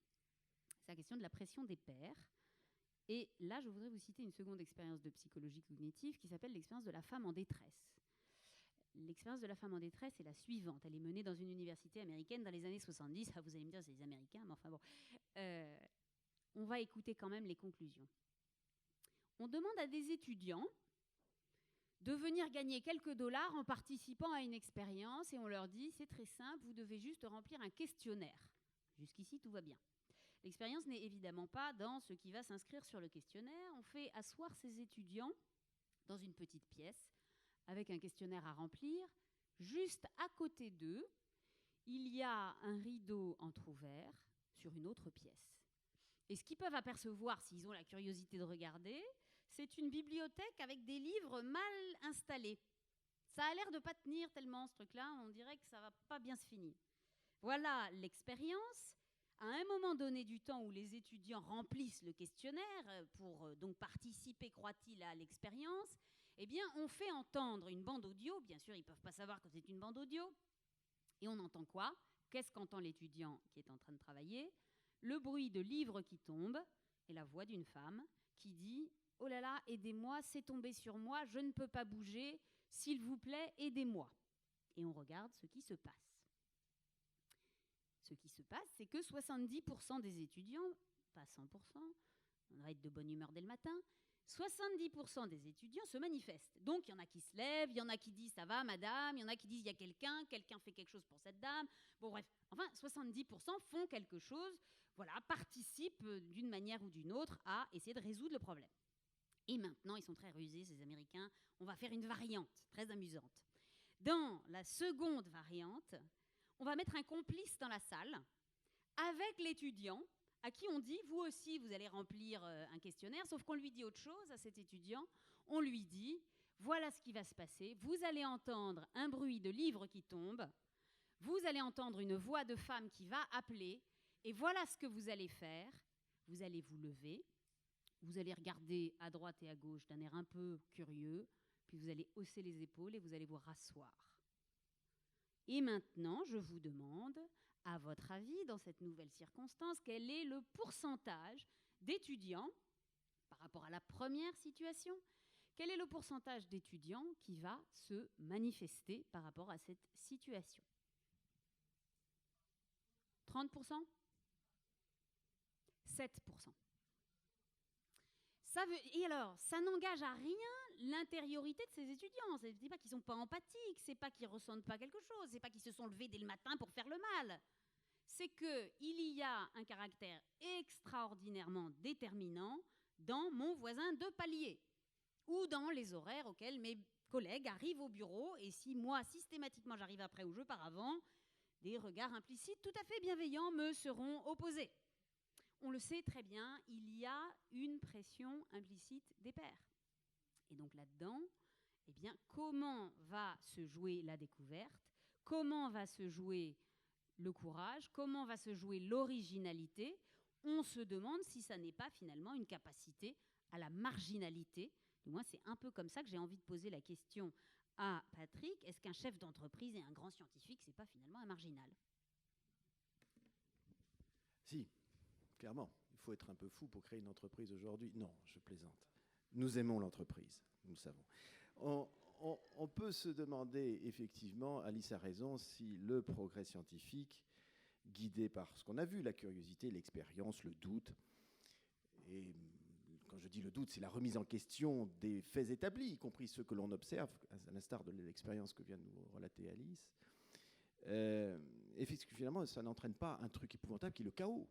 c'est la question de la pression des pairs. Et là, je voudrais vous citer une seconde expérience de psychologie cognitive qui s'appelle l'expérience de la femme en détresse. L'expérience de la femme en détresse est la suivante. Elle est menée dans une université américaine dans les années 70. Ah, vous allez me dire, c'est les Américains, mais enfin bon. On va écouter quand même les conclusions. On demande à des étudiants de venir gagner quelques dollars en participant à une expérience et on leur dit, c'est très simple, vous devez juste remplir un questionnaire. Jusqu'ici, tout va bien. L'expérience n'est évidemment pas dans ce qui va s'inscrire sur le questionnaire. On fait asseoir ces étudiants dans une petite pièce avec un questionnaire à remplir. Juste à côté d'eux, il y a un rideau entrouvert sur une autre pièce. Et ce qu'ils peuvent apercevoir, s'ils ont la curiosité de regarder, c'est une bibliothèque avec des livres mal installés. Ça a l'air de ne pas tenir tellement, ce truc-là. On dirait que ça ne va pas bien se finir. Voilà l'expérience. À un moment donné du temps où les étudiants remplissent le questionnaire pour donc participer, croit-il, à l'expérience, eh bien, on fait entendre une bande audio. Bien sûr, ils ne peuvent pas savoir que c'est une bande audio. Et on entend quoi ? Qu'est-ce qu'entend l'étudiant qui est en train de travailler ? Le bruit de livres qui tombent et la voix d'une femme qui dit « Oh là là, aidez-moi, c'est tombé sur moi, je ne peux pas bouger, s'il vous plaît, aidez-moi ». Et on regarde ce qui se passe. Ce qui se passe, c'est que 70% des étudiants, pas 100%, on va être de bonne humeur dès le matin, 70% des étudiants se manifestent. Donc, il y en a qui se lèvent, il y en a qui disent « ça va, madame », il y en a qui disent « il y a quelqu'un fait quelque chose pour cette dame ». Bon, bref, enfin, 70% font quelque chose, voilà, participent d'une manière ou d'une autre à essayer de résoudre le problème. Et maintenant, ils sont très rusés, ces Américains. On va faire une variante très amusante. Dans la seconde variante, on va mettre un complice dans la salle avec l'étudiant à qui on dit, vous aussi, vous allez remplir un questionnaire, sauf qu'on lui dit autre chose à cet étudiant. On lui dit, voilà ce qui va se passer. Vous allez entendre un bruit de livre qui tombe. Vous allez entendre une voix de femme qui va appeler. Et voilà ce que vous allez faire. Vous allez vous lever. Vous allez regarder à droite et à gauche d'un air un peu curieux. Puis vous allez hausser les épaules et vous allez vous rasseoir. Et maintenant, je vous demande, à votre avis, dans cette nouvelle circonstance, quel est le pourcentage d'étudiants, par rapport à la première situation, quel est le pourcentage d'étudiants qui va se manifester par rapport à cette situation ? 30% ? 7%. Et alors, ça n'engage à rien l'intériorité de ces étudiants. Ce n'est pas qu'ils ne sont pas empathiques, ce n'est pas qu'ils ne ressentent pas quelque chose, ce n'est pas qu'ils se sont levés dès le matin pour faire le mal. C'est qu'il y a un caractère extraordinairement déterminant dans mon voisin de palier ou dans les horaires auxquels mes collègues arrivent au bureau. Et si moi, systématiquement, j'arrive après ou je pars avant, des regards implicites tout à fait bienveillants me seront opposés. On le sait très bien, il y a une pression implicite des pairs. Et donc là-dedans, eh bien, comment va se jouer la découverte ? Comment va se jouer le courage ? Comment va se jouer l'originalité ? On se demande si ça n'est pas finalement une capacité à la marginalité. Du moins, c'est un peu comme ça que j'ai envie de poser la question à Patrick. Est-ce qu'un chef d'entreprise et un grand scientifique, c'est pas finalement un marginal ? Si. Clairement, il faut être un peu fou pour créer une entreprise aujourd'hui. Non, je plaisante. Nous aimons l'entreprise, nous le savons. On peut se demander, effectivement, Alice a raison, si le progrès scientifique, guidé par ce qu'on a vu, la curiosité, l'expérience, le doute, et quand je dis le doute, c'est la remise en question des faits établis, y compris ceux que l'on observe, à l'instar de l'expérience que vient de nous relater Alice, et finalement, ça n'entraîne pas un truc épouvantable qui est le chaos.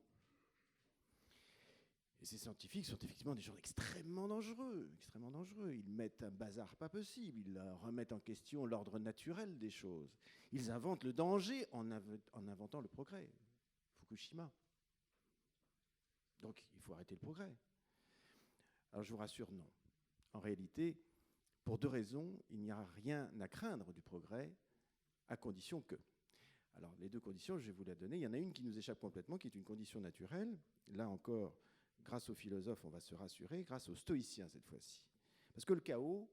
Et ces scientifiques sont effectivement des gens extrêmement dangereux, extrêmement dangereux. Ils mettent un bazar pas possible, ils remettent en question l'ordre naturel des choses. Ils inventent le danger en inventant le progrès. Fukushima. Donc il faut arrêter le progrès. Alors je vous rassure, non. En réalité, pour deux raisons, il n'y a rien à craindre du progrès, à condition que. Alors les deux conditions, je vais vous les donner. Il y en a une qui nous échappe complètement, qui est une condition naturelle. Là encore, grâce aux philosophes, on va se rassurer, grâce aux stoïciens cette fois-ci. Parce que le chaos,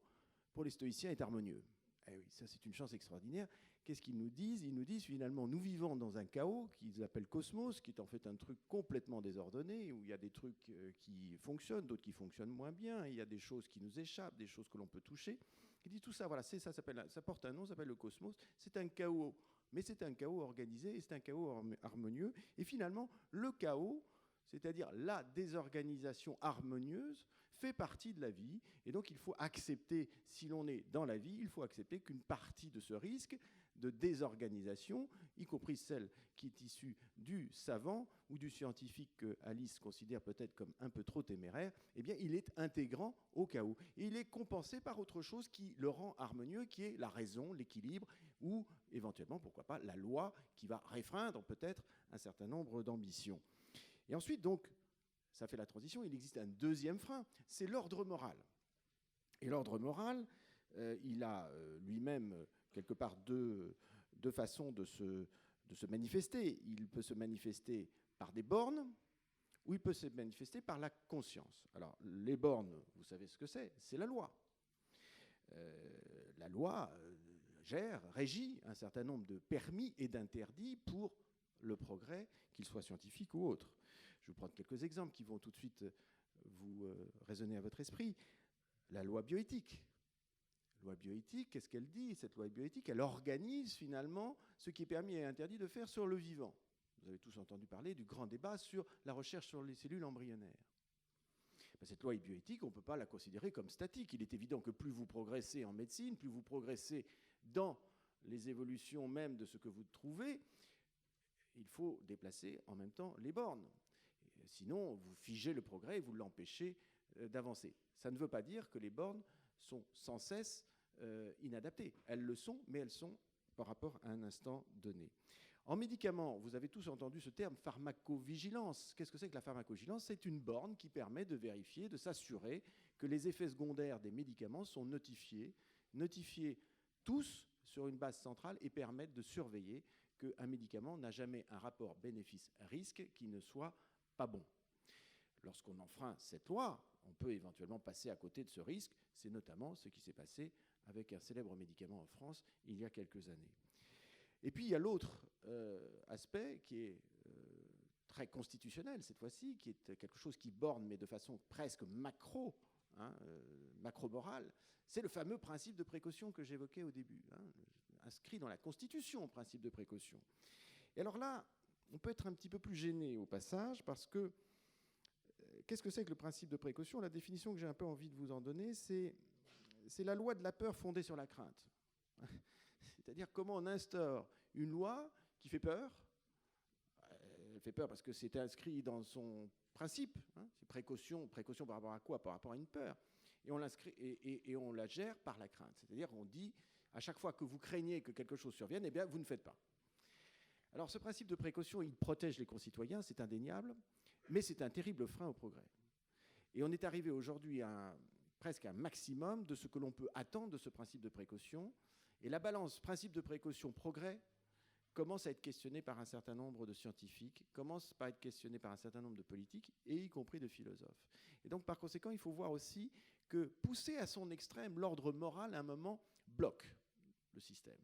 pour les stoïciens, est harmonieux. Eh oui, ça c'est une chance extraordinaire. Qu'est-ce qu'ils nous disent ? Ils nous disent finalement, nous vivons dans un chaos qu'ils appellent cosmos, qui est en fait un truc complètement désordonné, où il y a des trucs qui fonctionnent, d'autres qui fonctionnent moins bien, il y a des choses qui nous échappent, des choses que l'on peut toucher. Ils disent tout ça, voilà, ça porte un nom, ça s'appelle le cosmos. C'est un chaos, mais c'est un chaos organisé, et c'est un chaos harmonieux. Et finalement, le chaos, c'est-à-dire la désorganisation harmonieuse, fait partie de la vie. Et donc, il faut accepter, si l'on est dans la vie, il faut accepter qu'une partie de ce risque de désorganisation, y compris celle qui est issue du savant ou du scientifique que Alice considère peut-être comme un peu trop téméraire, eh bien, il est intégrant au chaos. Et il est compensé par autre chose qui le rend harmonieux, qui est la raison, l'équilibre, ou éventuellement, pourquoi pas, la loi qui va réfreindre peut-être un certain nombre d'ambitions. Et ensuite, donc, ça fait la transition, il existe un deuxième frein, c'est l'ordre moral. Et l'ordre moral, il a lui-même, quelque part, deux façons de se manifester. Il peut se manifester par des bornes, ou il peut se manifester par la conscience. Alors, les bornes, vous savez ce que c'est la loi. La loi régit un certain nombre de permis et d'interdits pour le progrès, qu'il soit scientifique ou autre. Je vais vous prendre quelques exemples qui vont tout de suite vous résonner à votre esprit. La loi bioéthique. La loi bioéthique, qu'est-ce qu'elle dit ? Cette loi bioéthique, elle organise finalement ce qui est permis et interdit de faire sur le vivant. Vous avez tous entendu parler du grand débat sur la recherche sur les cellules embryonnaires. Cette loi bioéthique, on ne peut pas la considérer comme statique. Il est évident que plus vous progressez en médecine, plus vous progressez dans les évolutions même de ce que vous trouvez, il faut déplacer en même temps les bornes. Sinon, vous figez le progrès et vous l'empêchez d'avancer. Ça ne veut pas dire que les bornes sont sans cesse inadaptées. Elles le sont, mais elles sont par rapport à un instant donné. En médicaments, vous avez tous entendu ce terme pharmacovigilance. Qu'est-ce que c'est que la pharmacovigilance? C'est une borne qui permet de vérifier, de s'assurer que les effets secondaires des médicaments sont notifiés tous sur une base centrale et permettent de surveiller qu'un médicament n'a jamais un rapport bénéfice-risque qui ne soit pas bon. Lorsqu'on enfreint cette loi, on peut éventuellement passer à côté de ce risque. C'est notamment ce qui s'est passé avec un célèbre médicament en France il y a quelques années. Et puis il y a l'autre aspect qui est très constitutionnel cette fois-ci, qui est quelque chose qui borne, mais de façon presque macro-morale. C'est le fameux principe de précaution que j'évoquais au début, inscrit dans la Constitution, principe de précaution. Et alors là, on peut être un petit peu plus gêné au passage, parce que qu'est-ce que c'est que le principe de précaution? La définition que j'ai un peu envie de vous en donner, c'est la loi de la peur fondée sur la crainte. C'est-à-dire comment on instaure une loi qui fait peur. Elle fait peur parce que c'est inscrit dans son principe. C'est précaution par rapport à quoi? Par rapport à une peur. Et on l'inscrit et on la gère par la crainte. C'est-à-dire qu'on dit, à chaque fois que vous craignez que quelque chose survienne, eh bien, vous ne faites pas. Alors, ce principe de précaution, il protège les concitoyens, c'est indéniable, mais c'est un terrible frein au progrès. Et on est arrivé aujourd'hui à presque un maximum de ce que l'on peut attendre de ce principe de précaution. Et la balance principe de précaution-progrès commence à être questionnée par un certain nombre de scientifiques, commence par être questionnée par un certain nombre de politiques, et y compris de philosophes. Et donc, par conséquent, il faut voir aussi que pousser à son extrême, l'ordre moral, à un moment, bloque le système.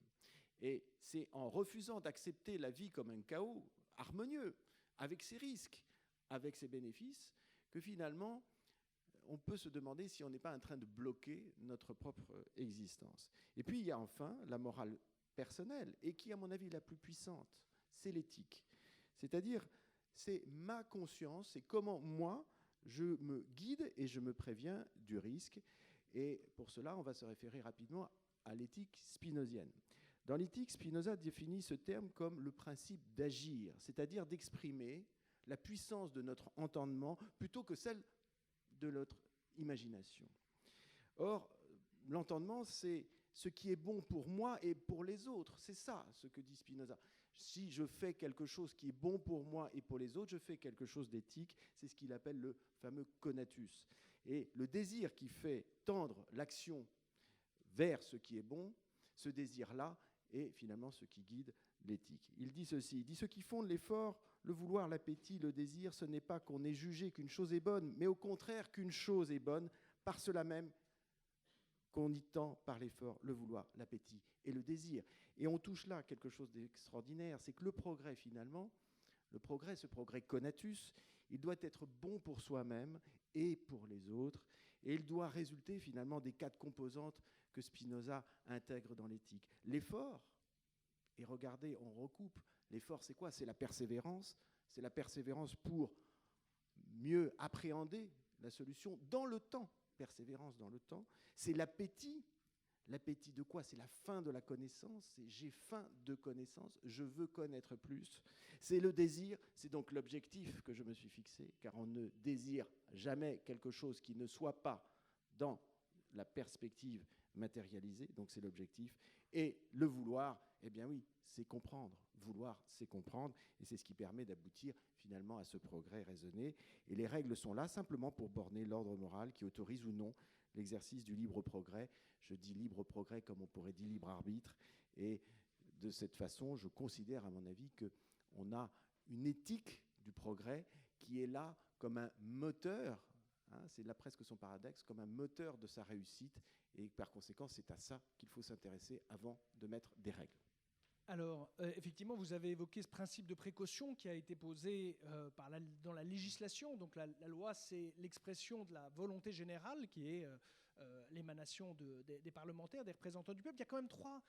Et c'est en refusant d'accepter la vie comme un chaos harmonieux, avec ses risques, avec ses bénéfices, que finalement, on peut se demander si on n'est pas en train de bloquer notre propre existence. Et puis, il y a enfin la morale personnelle, et qui, à mon avis, est la plus puissante, c'est l'éthique. C'est-à-dire, c'est ma conscience, c'est comment moi, je me guide et je me préviens du risque. Et pour cela, on va se référer rapidement à l'éthique spinozienne. Dans l'éthique, Spinoza définit ce terme comme le principe d'agir, c'est-à-dire d'exprimer la puissance de notre entendement plutôt que celle de notre imagination. Or, l'entendement, c'est ce qui est bon pour moi et pour les autres. C'est ça ce que dit Spinoza. Si je fais quelque chose qui est bon pour moi et pour les autres, je fais quelque chose d'éthique. C'est ce qu'il appelle le fameux conatus. Et le désir qui fait tendre l'action vers ce qui est bon, ce désir-là est finalement ce qui guide l'éthique. Il dit ceci, il dit « Ce qui fonde l'effort, le vouloir, l'appétit, le désir, ce n'est pas qu'on ait jugé qu'une chose est bonne, mais au contraire qu'une chose est bonne, par cela même qu'on y tend par l'effort, le vouloir, l'appétit et le désir. » Et on touche là quelque chose d'extraordinaire, c'est que le progrès finalement, ce progrès conatus, il doit être bon pour soi-même et pour les autres, et il doit résulter finalement des 4 composantes que Spinoza intègre dans l'éthique. L'effort, et regardez, on recoupe, l'effort c'est quoi? C'est la persévérance pour mieux appréhender la solution dans le temps, persévérance dans le temps. C'est l'appétit. L'appétit de quoi? C'est la faim de la connaissance, c'est j'ai faim de connaissance, je veux connaître plus. C'est le désir, c'est donc l'objectif que je me suis fixé, car on ne désire jamais quelque chose qui ne soit pas dans la perspective matérialisée, donc c'est l'objectif. Et le vouloir, eh bien oui, c'est comprendre. Vouloir, c'est comprendre, et c'est ce qui permet d'aboutir finalement à ce progrès raisonné. Et les règles sont là simplement pour borner l'ordre moral qui autorise ou non l'exercice du libre progrès. Je dis libre progrès comme on pourrait dire libre arbitre. Et de cette façon, je considère, à mon avis, qu'on a une éthique du progrès qui est là comme un moteur, c'est là presque son paradoxe, comme un moteur de sa réussite. Et par conséquent, c'est à ça qu'il faut s'intéresser avant de mettre des règles. Alors, effectivement, vous avez évoqué ce principe de précaution qui a été posé dans la législation. Donc la loi, c'est l'expression de la volonté générale qui est l'émanation des parlementaires, des représentants du peuple. Il y a quand même 3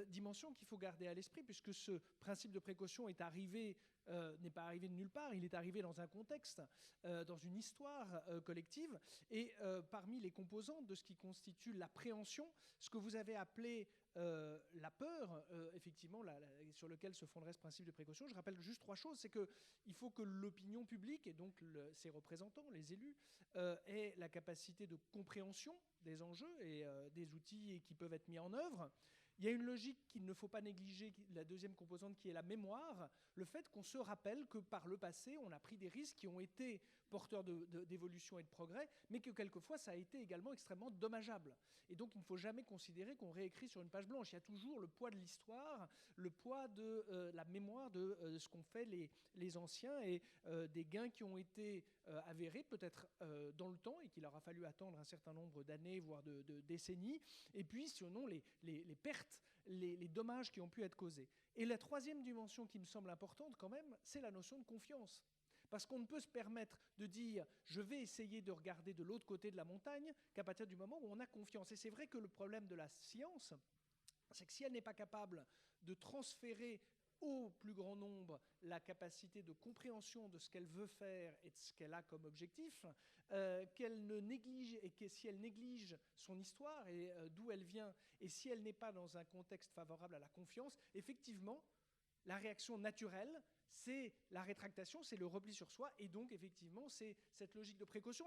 dimensions qu'il faut garder à l'esprit, puisque ce principe de précaution n'est pas arrivé de nulle part, il est arrivé dans un contexte, dans une histoire collective, et parmi les composantes de ce qui constitue l'appréhension, ce que vous avez appelé la peur, effectivement, sur lequel se fonderait ce principe de précaution. Je rappelle juste 3 choses. C'est qu'il faut que l'opinion publique, et donc ses représentants, les élus, aient la capacité de compréhension des enjeux et des outils qui peuvent être mis en œuvre. Il y a une logique qu'il ne faut pas négliger, la deuxième composante qui est la mémoire, le fait qu'on se rappelle que par le passé, on a pris des risques qui ont été porteurs d'évolution et de progrès, mais que quelquefois, ça a été également extrêmement dommageable. Et donc, il ne faut jamais considérer qu'on réécrit sur une page blanche. Il y a toujours le poids de l'histoire, le poids de la mémoire de ce qu'ont fait les anciens et des gains qui ont été avérés, peut-être dans le temps, et qu'il aura fallu attendre un certain nombre d'années, voire de décennies, et puis, sinon, les pertes, les dommages qui ont pu être causés. Et la troisième dimension qui me semble importante quand même, c'est la notion de confiance. Parce qu'on ne peut se permettre de dire « je vais essayer de regarder de l'autre côté de la montagne » qu'à partir du moment où on a confiance. Et c'est vrai que le problème de la science, c'est que si elle n'est pas capable de transférer au plus grand nombre la capacité de compréhension de ce qu'elle veut faire et de ce qu'elle a comme objectif, qu'elle ne néglige, et que si elle néglige son histoire et d'où elle vient, et si elle n'est pas dans un contexte favorable à la confiance, effectivement, la réaction naturelle, c'est la rétractation, c'est le repli sur soi, et donc effectivement c'est cette logique de précaution.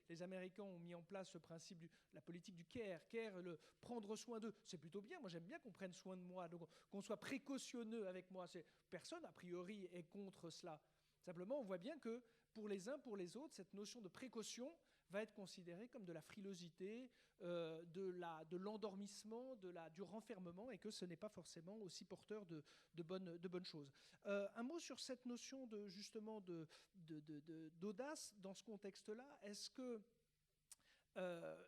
Les Américains ont mis en place ce principe de la politique du care, le prendre soin d'eux. C'est plutôt bien, moi j'aime bien qu'on prenne soin de moi, donc qu'on soit précautionneux avec moi. Personne a priori est contre cela. Simplement on voit bien que pour les uns, pour les autres, cette notion de précaution va être considérée comme de la frilosité, de l'endormissement, du renfermement, et que ce n'est pas forcément aussi porteur de bonnes choses. Un mot sur cette notion d'audace dans ce contexte-là. Est-ce que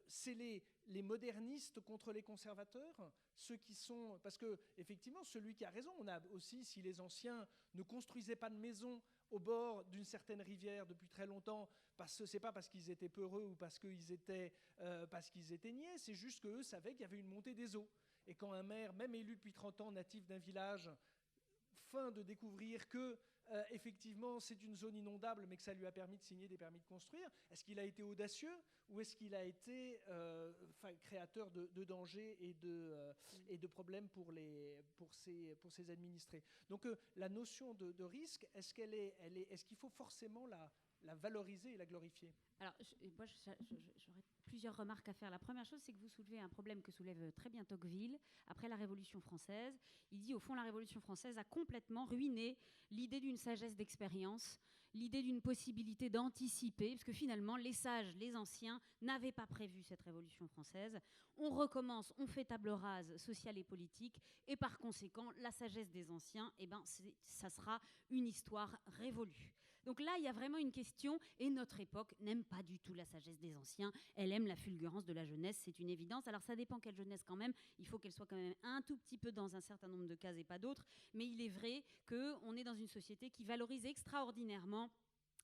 c'est les modernistes contre les conservateurs, ceux qui sont... Parce que, effectivement, celui qui a raison, on a aussi, si les anciens ne construisaient pas de maisons au bord d'une certaine rivière depuis très longtemps, c'est pas parce qu'ils étaient peureux ou parce qu'ils étaient niais, c'est juste qu'eux savaient qu'il y avait une montée des eaux. Et quand un maire, même élu depuis 30 ans, natif d'un village, feint de découvrir que effectivement c'est une zone inondable, mais que ça lui a permis de signer des permis de construire, est-ce qu'il a été audacieux ou est-ce qu'il a été créateur de dangers et de problèmes pour ses administrés? Donc la notion de risque, est-ce qu'il faut forcément la valoriser et la glorifier? Alors, moi, j'aurais plusieurs remarques à faire. La première chose, c'est que vous soulevez un problème que soulève très bien Tocqueville après la Révolution française. Il dit, au fond, la Révolution française a complètement ruiné l'idée d'une sagesse d'expérience, l'idée d'une possibilité d'anticiper, parce que finalement, les sages, les anciens, n'avaient pas prévu cette Révolution française. On recommence, on fait table rase sociale et politique, et par conséquent, la sagesse des anciens, ça sera une histoire révolue. Donc là, il y a vraiment une question, et notre époque n'aime pas du tout la sagesse des anciens, elle aime la fulgurance de la jeunesse, c'est une évidence. Alors ça dépend quelle jeunesse quand même, il faut qu'elle soit quand même un tout petit peu dans un certain nombre de cases et pas d'autres, mais il est vrai qu'on est dans une société qui valorise extraordinairement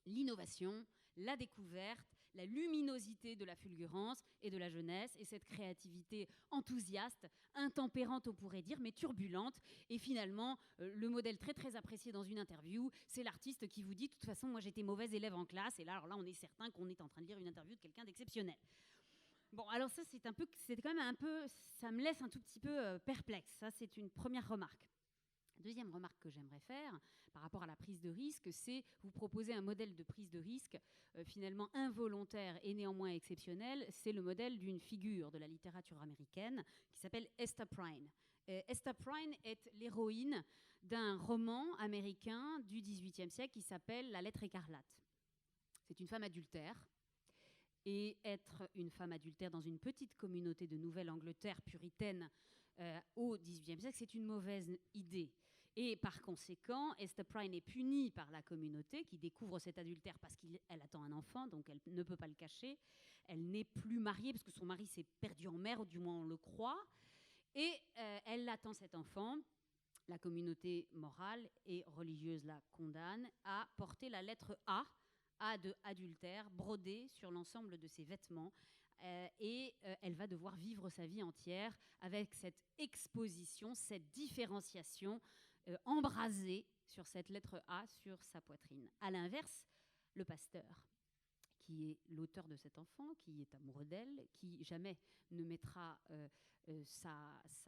l'innovation, la découverte, la luminosité de la fulgurance et de la jeunesse, et cette créativité enthousiaste, intempérante on pourrait dire, mais turbulente. Et finalement, le modèle très très apprécié dans une interview, c'est l'artiste qui vous dit « de toute façon, moi j'étais mauvaise élève en classe », et là, alors là on est certain qu'on est en train de lire une interview de quelqu'un d'exceptionnel. Bon, alors ça c'est quand même un peu, ça me laisse un tout petit peu perplexe, ça c'est une première remarque. Deuxième remarque que j'aimerais faire par rapport à la prise de risque, c'est vous proposer un modèle de prise de risque finalement involontaire et néanmoins exceptionnel. C'est le modèle d'une figure de la littérature américaine qui s'appelle Esther Prynne. Esther Prynne est l'héroïne d'un roman américain du XVIIIe siècle qui s'appelle La lettre écarlate. C'est une femme adultère. Et être une femme adultère dans une petite communauté de Nouvelle-Angleterre puritaine au XVIIIe siècle, c'est une mauvaise idée. Et par conséquent, Esther Prynne est punie par la communauté qui découvre cet adultère parce qu'elle attend un enfant, donc elle ne peut pas le cacher. Elle n'est plus mariée parce que son mari s'est perdu en mer, ou du moins on le croit. Et elle attend cet enfant. La communauté morale et religieuse la condamne à porter la lettre A de adultère, brodée sur l'ensemble de ses vêtements. Et elle va devoir vivre sa vie entière avec cette exposition, cette différenciation embrasée sur cette lettre A sur sa poitrine. À l'inverse, le pasteur, qui est l'auteur de cet enfant, qui est amoureux d'elle, qui jamais ne mettra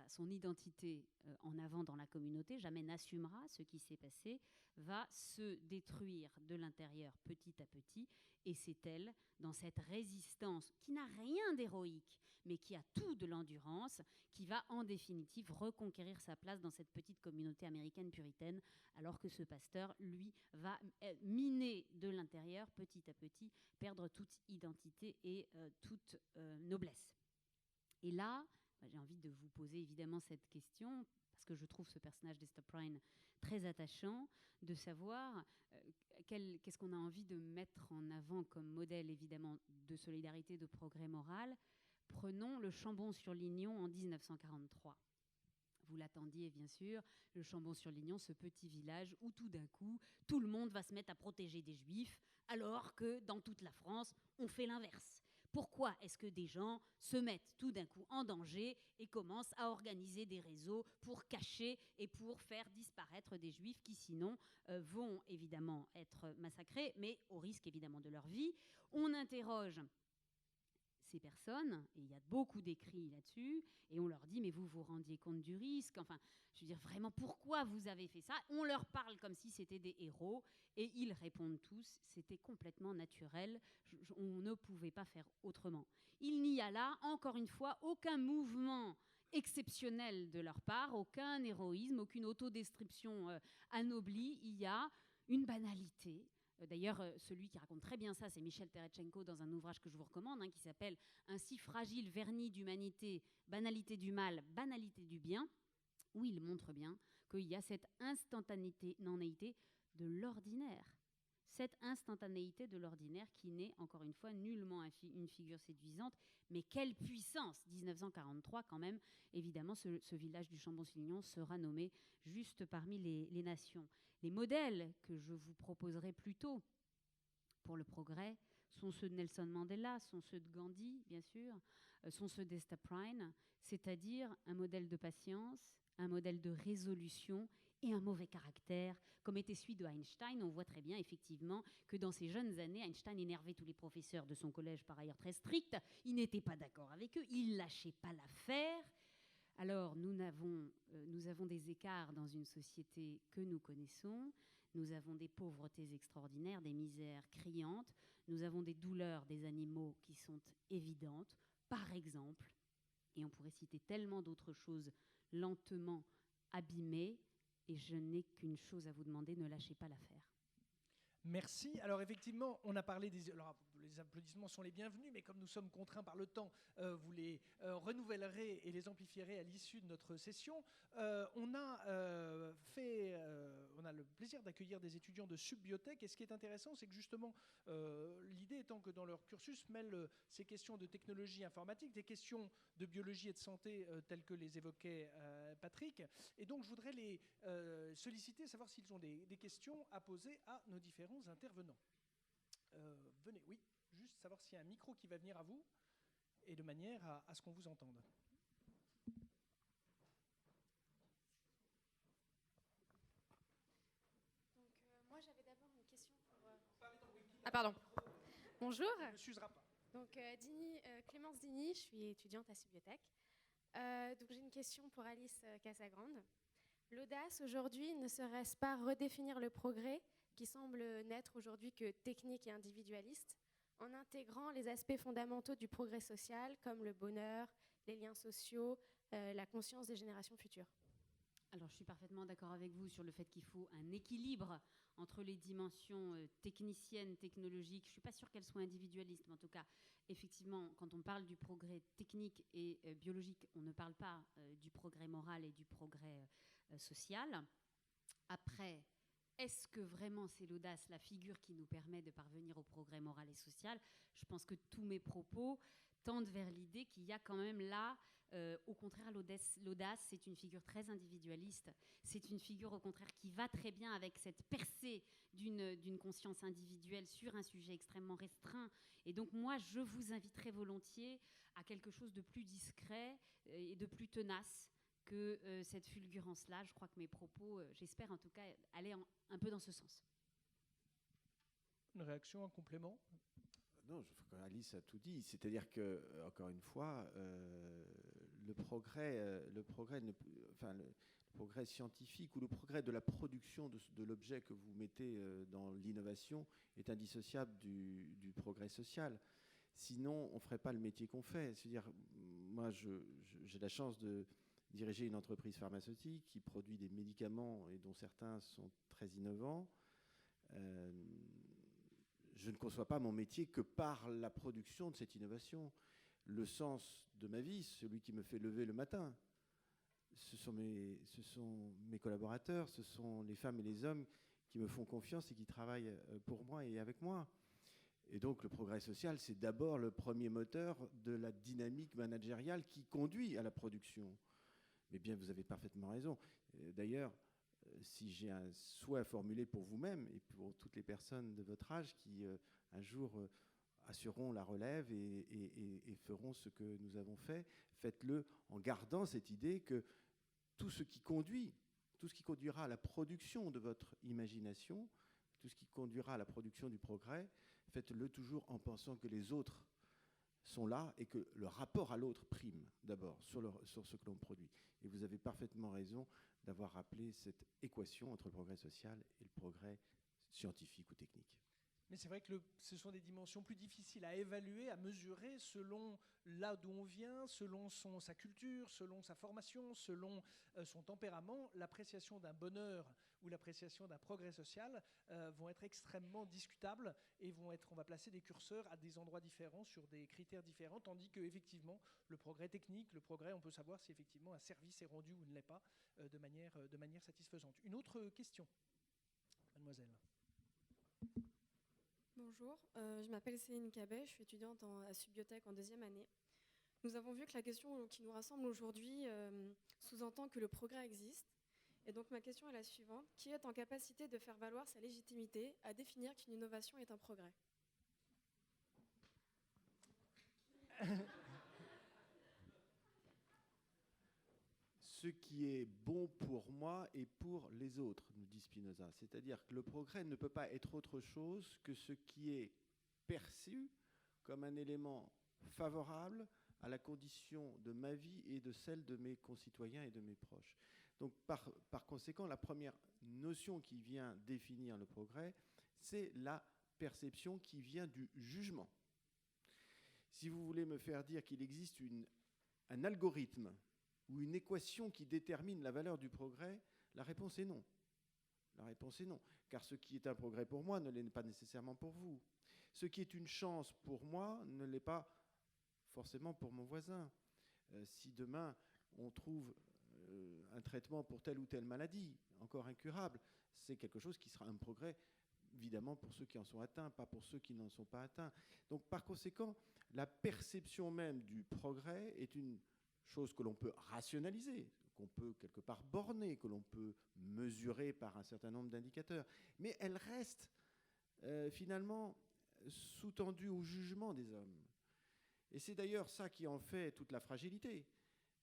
son identité en avant dans la communauté, jamais n'assumera ce qui s'est passé, va se détruire de l'intérieur petit à petit. Et c'est elle, dans cette résistance qui n'a rien d'héroïque, mais qui a tout de l'endurance, qui va en définitive reconquérir sa place dans cette petite communauté américaine puritaine, alors que ce pasteur, lui, va miner de l'intérieur, petit à petit, perdre toute identité et toute noblesse. Et là, j'ai envie de vous poser évidemment cette question, parce que je trouve ce personnage d'Hester Prynne très attachant, de savoir qu'est-ce qu'on a envie de mettre en avant comme modèle, évidemment, de solidarité, de progrès moral. Prenons le Chambon-sur-Lignon en 1943. Vous l'attendiez, bien sûr, le Chambon-sur-Lignon, ce petit village où tout d'un coup, tout le monde va se mettre à protéger des Juifs, alors que dans toute la France, on fait l'inverse. Pourquoi est-ce que des gens se mettent tout d'un coup en danger et commencent à organiser des réseaux pour cacher et pour faire disparaître des Juifs qui, sinon, vont évidemment être massacrés, mais au risque évidemment de leur vie? On interroge ces personnes, et il y a beaucoup d'écrits là-dessus, et on leur dit, mais vous vous rendiez compte du risque? Enfin, je veux dire, vraiment, pourquoi vous avez fait ça? On leur parle comme si c'était des héros, et ils répondent tous, c'était complètement naturel, on ne pouvait pas faire autrement. Il n'y a là, encore une fois, aucun mouvement exceptionnel de leur part, aucun héroïsme, aucune autodestruction anoblie, il y a une banalité. D'ailleurs, celui qui raconte très bien ça, c'est Michel Teretchenko dans un ouvrage que je vous recommande, qui s'appelle « Un si fragile vernis d'humanité, banalité du mal, banalité du bien », où il montre bien qu'il y a cette instantanéité de l'ordinaire. Cette instantanéité de l'ordinaire qui n'est, encore une fois, nullement une figure séduisante. Mais quelle puissance! 1943, quand même, évidemment, ce village du Chambon-sur-Lignon sera nommé juste parmi les nations. Les modèles que je vous proposerai plus tôt pour le progrès sont ceux de Nelson Mandela, sont ceux de Gandhi, bien sûr, sont ceux d'Hester Prynne, c'est-à-dire un modèle de patience, un modèle de résolution et un mauvais caractère, comme était celui de Einstein. On voit très bien, effectivement, que dans ses jeunes années, Einstein énervait tous les professeurs de son collège, par ailleurs très strict. Il n'était pas d'accord avec eux, il ne lâchait pas l'affaire. Alors, nous avons des écarts dans une société que nous connaissons. Nous avons des pauvretés extraordinaires, des misères criantes. Nous avons des douleurs des animaux qui sont évidentes. Par exemple, et on pourrait citer tellement d'autres choses lentement abîmées, et je n'ai qu'une chose à vous demander, ne lâchez pas l'affaire. Merci. Alors effectivement, on a parlé des... Alors, les applaudissements sont les bienvenus, mais comme nous sommes contraints par le temps, vous les renouvellerez et les amplifierez à l'issue de notre session. On a le plaisir d'accueillir des étudiants de Subbiotech, et ce qui est intéressant, c'est que justement, l'idée étant que dans leur cursus mêlent ces questions de technologie informatique, des questions de biologie et de santé telles que les évoquait Patrick. Et donc, je voudrais les solliciter, savoir s'ils ont des questions à poser à nos différents intervenants. Venez, oui, juste savoir s'il y a un micro qui va venir à vous et de manière à ce qu'on vous entende. Donc, moi, j'avais d'abord une question pour... Ah, pardon. Bonjour. Je ne s'usera pas. Donc, Clémence Digny, je suis étudiante à Subbiotech. Donc, j'ai une question pour Alice Casagrande. L'audace, aujourd'hui, ne serait-ce pas redéfinir le progrès qui semble n'être aujourd'hui que technique et individualiste, en intégrant les aspects fondamentaux du progrès social, comme le bonheur, les liens sociaux, la conscience des générations futures? Alors, je suis parfaitement d'accord avec vous sur le fait qu'il faut un équilibre entre les dimensions techniciennes, technologiques. Je ne suis pas sûre qu'elles soient individualistes, mais en tout cas, effectivement, quand on parle du progrès technique et biologique, on ne parle pas du progrès moral et du progrès social. Après, est-ce que vraiment c'est l'audace, la figure qui nous permet de parvenir au progrès moral et social? Je pense que tous mes propos tendent vers l'idée qu'il y a quand même là, au contraire, l'audace, c'est une figure très individualiste. C'est une figure, au contraire, qui va très bien avec cette percée d'une conscience individuelle sur un sujet extrêmement restreint. Et donc, moi, je vous inviterai volontiers à quelque chose de plus discret et de plus tenace que cette fulgurance-là. Je crois que mes propos, j'espère en tout cas, allaient un peu dans ce sens. Une réaction, un complément? Non, je crois qu'Alice a tout dit. C'est-à-dire que, encore une fois, le progrès scientifique ou le progrès de la production de l'objet que vous mettez dans l'innovation est indissociable du progrès social. Sinon, on ne ferait pas le métier qu'on fait. C'est-à-dire, moi, j'ai la chance de diriger une entreprise pharmaceutique qui produit des médicaments et dont certains sont très innovants. Je ne conçois pas mon métier que par la production de cette innovation. Le sens de ma vie, celui qui me fait lever le matin, ce sont mes collaborateurs, ce sont les femmes et les hommes qui me font confiance et qui travaillent pour moi et avec moi. Et donc le progrès social, c'est d'abord le premier moteur de la dynamique managériale qui conduit à la production. Mais bien, vous avez parfaitement raison. D'ailleurs, si j'ai un souhait à formuler pour vous-même et pour toutes les personnes de votre âge qui, un jour, assureront la relève et feront ce que nous avons fait, faites-le en gardant cette idée que tout ce qui conduira à la production de votre imagination, tout ce qui conduira à la production du progrès, faites-le toujours en pensant que les autres sont là et que le rapport à l'autre prime d'abord sur ce que l'on produit. Et vous avez parfaitement raison d'avoir rappelé cette équation entre le progrès social et le progrès scientifique ou technique. Mais c'est vrai que ce sont des dimensions plus difficiles à évaluer, à mesurer selon là d'où on vient, selon sa culture, selon sa formation, selon son tempérament. L'appréciation d'un bonheur ou l'appréciation d'un progrès social vont être extrêmement discutables et on va placer des curseurs à des endroits différents sur des critères différents, tandis que effectivement le progrès technique, le progrès, on peut savoir si effectivement un service est rendu ou ne l'est pas de manière satisfaisante. Une autre question, mademoiselle. Bonjour, je m'appelle Céline Cabet, je suis étudiante à Subbiotech en 2e année. Nous avons vu que la question qui nous rassemble aujourd'hui sous-entend que le progrès existe. Et donc ma question est la suivante. Qui est en capacité de faire valoir sa légitimité à définir qu'une innovation est un progrès ? Ce qui est bon pour moi et pour les autres, nous dit Spinoza. C'est-à-dire que le progrès ne peut pas être autre chose que ce qui est perçu comme un élément favorable à la condition de ma vie et de celle de mes concitoyens et de mes proches. Donc par conséquent, la première notion qui vient définir le progrès, c'est la perception qui vient du jugement. Si vous voulez me faire dire qu'il existe un algorithme ou une équation qui détermine la valeur du progrès, la réponse est non. La réponse est non, car ce qui est un progrès pour moi ne l'est pas nécessairement pour vous. Ce qui est une chance pour moi ne l'est pas forcément pour mon voisin. Si demain on trouve un traitement pour telle ou telle maladie, encore incurable, c'est quelque chose qui sera un progrès, évidemment, pour ceux qui en sont atteints, pas pour ceux qui n'en sont pas atteints. Donc par conséquent, la perception même du progrès est une chose que l'on peut rationaliser, qu'on peut quelque part borner, que l'on peut mesurer par un certain nombre d'indicateurs. Mais elle reste finalement sous-tendue au jugement des hommes. Et c'est d'ailleurs ça qui en fait toute la fragilité.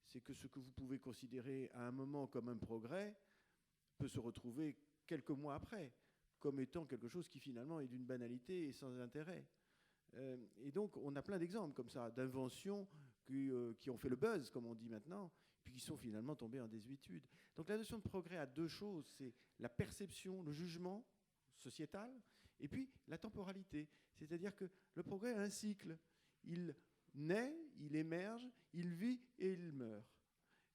C'est que ce que vous pouvez considérer à un moment comme un progrès peut se retrouver quelques mois après comme étant quelque chose qui finalement est d'une banalité et sans intérêt. Et donc on a plein d'exemples comme ça, d'inventions qui ont fait le buzz, comme on dit maintenant, puis qui sont finalement tombées en désuétude. Donc la notion de progrès a deux choses, c'est la perception, le jugement sociétal, et puis la temporalité. C'est-à-dire que le progrès a un cycle. Il naît, il émerge, il vit et il meurt.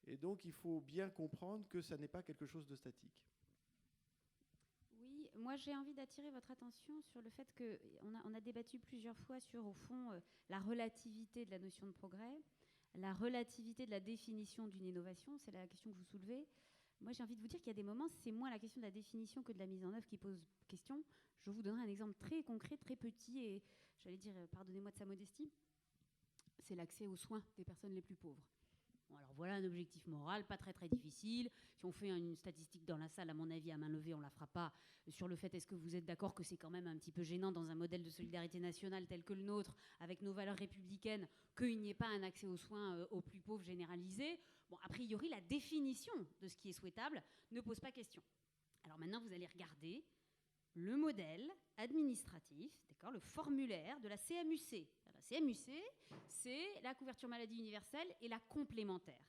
Et donc il faut bien comprendre que ça n'est pas quelque chose de statique. Oui, moi j'ai envie d'attirer votre attention sur le fait qu'on a débattu plusieurs fois sur, au fond, la relativité de la notion de progrès, la relativité de la définition d'une innovation, c'est la question que vous soulevez. Moi j'ai envie de vous dire qu'il y a des moments, c'est moins la question de la définition que de la mise en œuvre qui pose question. Je vous donnerai un exemple très concret, très petit, et j'allais dire, pardonnez-moi de sa modestie, c'est l'accès aux soins des personnes les plus pauvres. Bon, alors voilà un objectif moral, pas très très difficile. Si on fait une statistique dans la salle, à mon avis, à main levée, on ne la fera pas sur le fait, est-ce que vous êtes d'accord que c'est quand même un petit peu gênant dans un modèle de solidarité nationale tel que le nôtre, avec nos valeurs républicaines, qu'il n'y ait pas un accès aux soins aux plus pauvres généralisé. Bon, a priori, la définition de ce qui est souhaitable ne pose pas question. Alors maintenant, vous allez regarder le modèle administratif, d'accord, le formulaire de la CMUC. La CMUC, c'est la couverture maladie universelle et la complémentaire.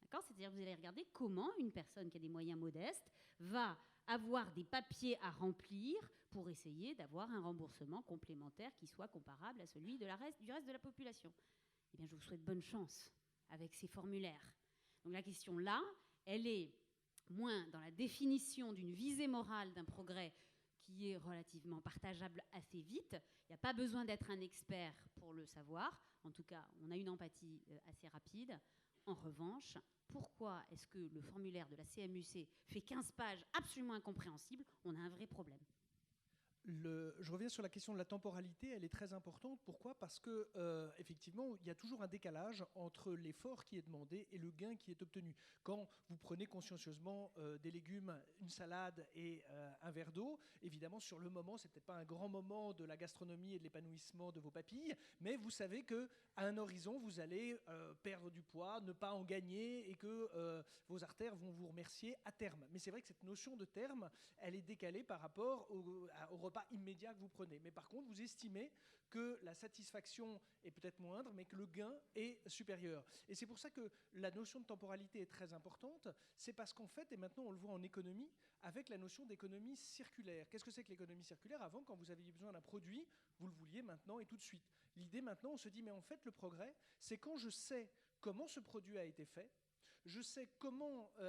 D'accord ? C'est-à-dire que vous allez regarder comment une personne qui a des moyens modestes va avoir des papiers à remplir pour essayer d'avoir un remboursement complémentaire qui soit comparable à celui du reste de la population. Eh bien, je vous souhaite bonne chance avec ces formulaires. Donc la question là, elle est moins dans la définition d'une visée morale d'un progrès qui est relativement partageable assez vite. Il n'y a pas besoin d'être un expert pour le savoir. En tout cas, on a une empathie assez rapide. En revanche, pourquoi est-ce que le formulaire de la CMUC fait 15 pages absolument incompréhensibles ? On a un vrai problème. Je reviens sur la question de la temporalité, elle est très importante. Pourquoi ? Parce que effectivement, il y a toujours un décalage entre l'effort qui est demandé et le gain qui est obtenu. Quand vous prenez consciencieusement des légumes, une salade et un verre d'eau, évidemment, sur le moment, c'est peut-être pas un grand moment de la gastronomie et de l'épanouissement de vos papilles, mais vous savez qu'à un horizon, vous allez perdre du poids, ne pas en gagner et que vos artères vont vous remercier à terme. Mais c'est vrai que cette notion de terme, elle est décalée par rapport au repas immédiat que vous prenez. Mais par contre, vous estimez que la satisfaction est peut-être moindre, mais que le gain est supérieur. Et c'est pour ça que la notion de temporalité est très importante. C'est parce qu'en fait, et maintenant on le voit en économie, avec la notion d'économie circulaire. Qu'est-ce que c'est que l'économie circulaire ? Avant, quand vous aviez besoin d'un produit, vous le vouliez maintenant et tout de suite. L'idée maintenant, on se dit, mais en fait, le progrès, c'est quand je sais comment ce produit a été fait, je sais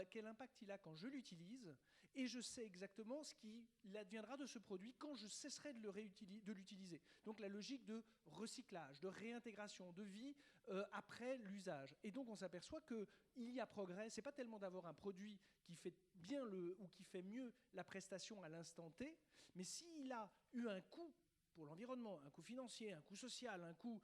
quel impact il a quand je l'utilise, et je sais exactement ce qui adviendra de ce produit quand je cesserai de l'utiliser. Donc la logique de recyclage, de réintégration, de vie après l'usage. Et donc on s'aperçoit qu'il y a progrès. Ce n'est pas tellement d'avoir un produit qui fait bien ou qui fait mieux la prestation à l'instant T, mais s'il a eu un coût pour l'environnement, un coût financier, un coût social, un coût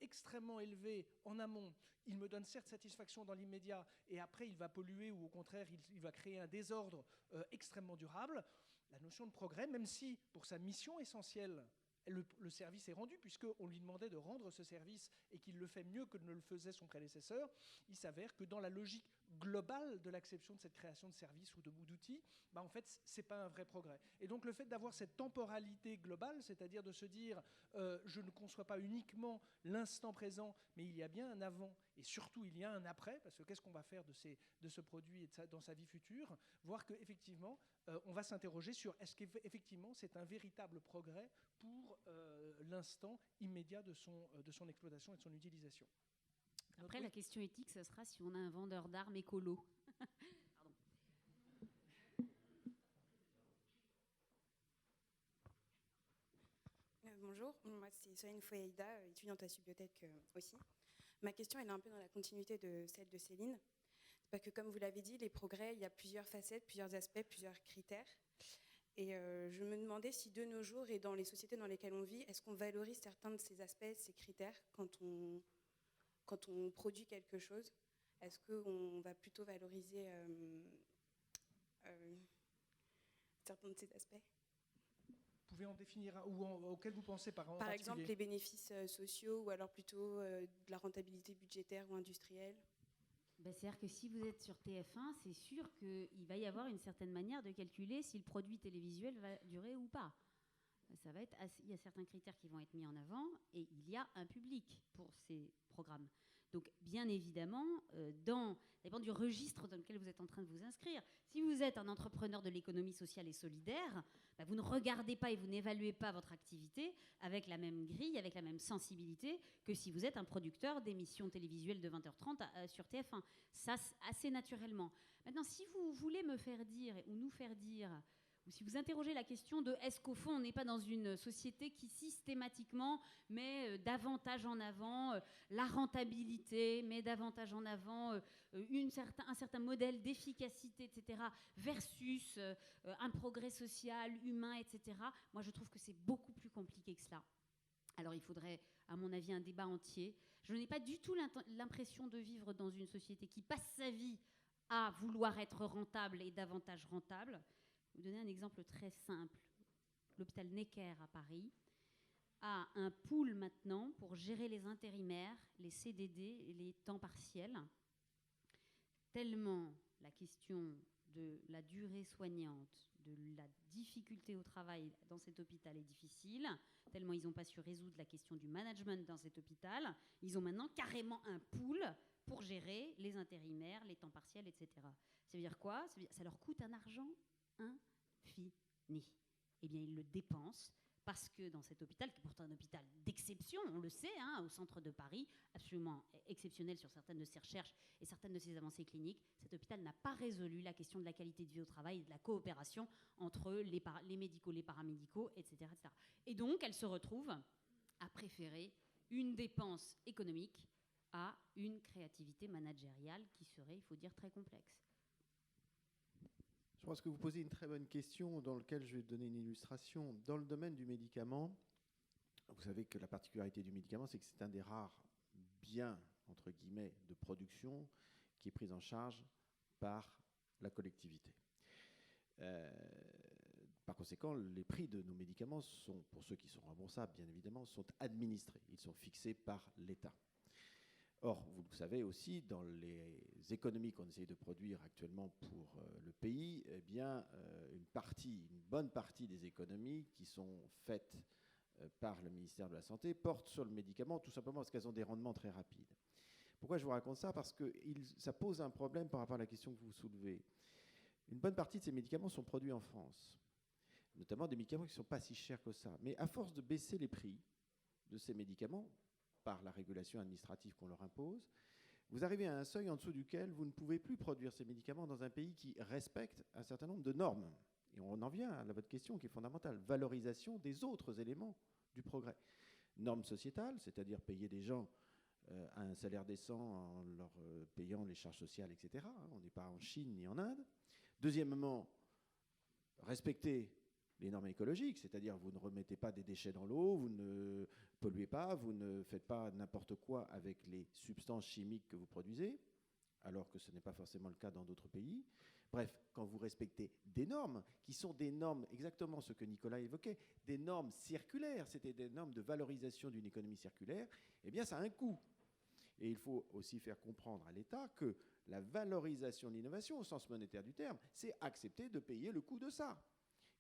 extrêmement élevé en amont, il me donne certes satisfaction dans l'immédiat et après il va polluer ou au contraire il va créer un désordre extrêmement durable. La notion de progrès, même si pour sa mission essentielle, le service est rendu puisqu'on lui demandait de rendre ce service et qu'il le fait mieux que ne le faisait son prédécesseur, il s'avère que dans la logique globale de l'acception de cette création de services ou d'outils, en fait, ce n'est pas un vrai progrès. Et donc le fait d'avoir cette temporalité globale, c'est-à-dire de se dire je ne conçois pas uniquement l'instant présent, mais il y a bien un avant et surtout il y a un après, parce que qu'est-ce qu'on va faire de ce produit et dans sa vie future, voir qu'effectivement, on va s'interroger sur est-ce qu'effectivement c'est un véritable progrès pour l'instant immédiat de son exploitation et de son utilisation. Après, la question éthique, ce sera si on a un vendeur d'armes écolo. Bonjour, moi c'est Soyane Fouaïda, étudiante à Subiotech aussi. Ma question elle est un peu dans la continuité de celle de Céline. Parce que comme vous l'avez dit, les progrès, il y a plusieurs facettes, plusieurs aspects, plusieurs critères. Et je me demandais si de nos jours et dans les sociétés dans lesquelles on vit, est-ce qu'on valorise certains de ces aspects, ces critères quand on produit quelque chose? Est-ce qu'on va plutôt valoriser certains de ces aspects? Vous pouvez en définir un auquel vous pensez par exemple les bénéfices sociaux ou alors plutôt de la rentabilité budgétaire ou industrielle? C'est-à-dire que si vous êtes sur TF1, c'est sûr qu'il va y avoir une certaine manière de calculer si le produit télévisuel va durer ou pas. Il y a certains critères qui vont être mis en avant et il y a un public pour ces programmes. Donc, bien évidemment, ça dépend du registre dans lequel vous êtes en train de vous inscrire. Si vous êtes un entrepreneur de l'économie sociale et solidaire, vous ne regardez pas et vous n'évaluez pas votre activité avec la même grille, avec la même sensibilité que si vous êtes un producteur d'émissions télévisuelles de 20h30 sur TF1. Ça, assez naturellement. Maintenant, si vous voulez me faire dire ou nous faire dire, ou si vous interrogez la question de est-ce qu'au fond on n'est pas dans une société qui systématiquement met davantage en avant la rentabilité, met davantage en avant un certain modèle d'efficacité, etc., versus un progrès social, humain, etc. Moi je trouve que c'est beaucoup plus compliqué que cela. Alors il faudrait, à mon avis, un débat entier. Je n'ai pas du tout l'impression de vivre dans une société qui passe sa vie à vouloir être rentable et davantage rentable. Je vais vous donner un exemple très simple. L'hôpital Necker à Paris a un pool maintenant pour gérer les intérimaires, les CDD et les temps partiels. Tellement la question de la durée soignante, de la difficulté au travail dans cet hôpital est difficile, tellement ils n'ont pas su résoudre la question du management dans cet hôpital. Ils ont maintenant carrément un pool pour gérer les intérimaires, les temps partiels, etc. Ça veut dire quoi ? Ça leur coûte un argent infini. Eh bien, ils le dépensent parce que dans cet hôpital, qui est pourtant un hôpital d'exception, on le sait, au centre de Paris, absolument exceptionnel sur certaines de ses recherches et certaines de ses avancées cliniques, cet hôpital n'a pas résolu la question de la qualité de vie au travail et de la coopération entre les médicaux, les paramédicaux, etc., etc. Et donc, elle se retrouve à préférer une dépense économique à une créativité managériale qui serait, il faut dire, très complexe. Je pense que vous posez une très bonne question dans laquelle je vais donner une illustration. Dans le domaine du médicament, vous savez que la particularité du médicament, c'est que c'est un des rares biens, entre guillemets, de production qui est pris en charge par la collectivité. Par conséquent, les prix de nos médicaments sont, pour ceux qui sont remboursables, bien évidemment, sont administrés. Ils sont fixés par l'État. Or, vous le savez aussi, dans les économies qu'on essaye de produire actuellement pour le pays, eh bien, une bonne partie des économies qui sont faites par le ministère de la Santé portent sur le médicament, tout simplement parce qu'elles ont des rendements très rapides. Pourquoi je vous raconte ça ? Parce que ça pose un problème par rapport à la question que vous soulevez. Une bonne partie de ces médicaments sont produits en France, notamment des médicaments qui ne sont pas si chers que ça. Mais à force de baisser les prix de ces médicaments, par la régulation administrative qu'on leur impose, vous arrivez à un seuil en dessous duquel vous ne pouvez plus produire ces médicaments dans un pays qui respecte un certain nombre de normes. Et on en vient à votre question qui est fondamentale, valorisation des autres éléments du progrès. Normes sociétales, c'est-à-dire payer des gens à un salaire décent en leur payant les charges sociales, etc. On n'est pas en Chine ni en Inde. Deuxièmement, respecter les normes écologiques, c'est-à-dire vous ne remettez pas des déchets dans l'eau, vous ne polluez pas, vous ne faites pas n'importe quoi avec les substances chimiques que vous produisez, alors que ce n'est pas forcément le cas dans d'autres pays. Bref, quand vous respectez des normes, qui sont des normes, exactement ce que Nicolas évoquait, des normes circulaires, c'était des normes de valorisation d'une économie circulaire, eh bien ça a un coût. Et il faut aussi faire comprendre à l'État que la valorisation de l'innovation, au sens monétaire du terme, c'est accepter de payer le coût de ça.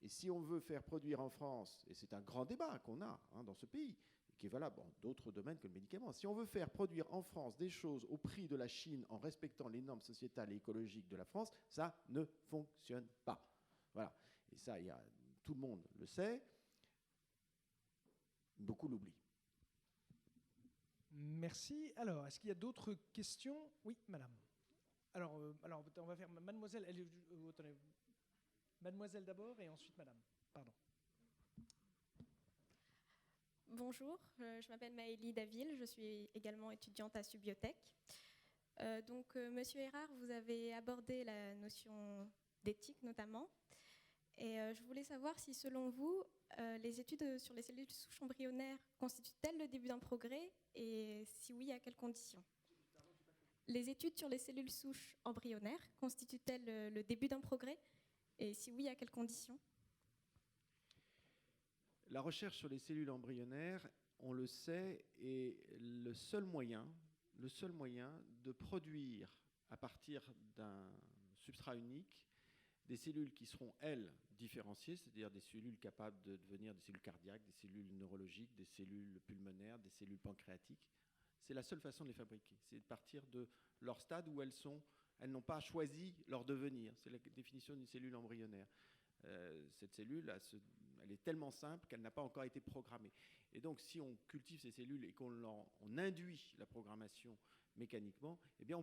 Et si on veut faire produire en France, et c'est un grand débat qu'on a dans ce pays, qui est valable dans d'autres domaines que le médicament, si on veut faire produire en France des choses au prix de la Chine en respectant les normes sociétales et écologiques de la France, ça ne fonctionne pas. Voilà. Et ça, tout le monde le sait, beaucoup l'oublient. Merci. Alors, est-ce qu'il y a d'autres questions ? Oui, madame. Alors, on va faire mademoiselle. Attendez. Mademoiselle d'abord et ensuite madame. Pardon. Bonjour, je m'appelle Maëlie Daville, je suis également étudiante à Subiotech. Monsieur Erard, vous avez abordé la notion d'éthique notamment. Et je voulais savoir si, selon vous, les études sur les cellules souches embryonnaires constituent-elles le début d'un progrès et si oui, à quelles conditions ? Les études sur les cellules souches embryonnaires constituent-elles le début d'un progrès et si oui, à quelles conditions ? La recherche sur les cellules embryonnaires, on le sait, est le seul moyen de produire à partir d'un substrat unique des cellules qui seront, elles, différenciées, c'est-à-dire des cellules capables de devenir des cellules cardiaques, des cellules neurologiques, des cellules pulmonaires, des cellules pancréatiques. C'est la seule façon de les fabriquer. C'est de partir de leur stade où elles n'ont pas choisi leur devenir. C'est la définition d'une cellule embryonnaire. Cette cellule, elle est tellement simple qu'elle n'a pas encore été programmée. Et donc, si on cultive ces cellules et qu'on induit la programmation mécaniquement, eh bien,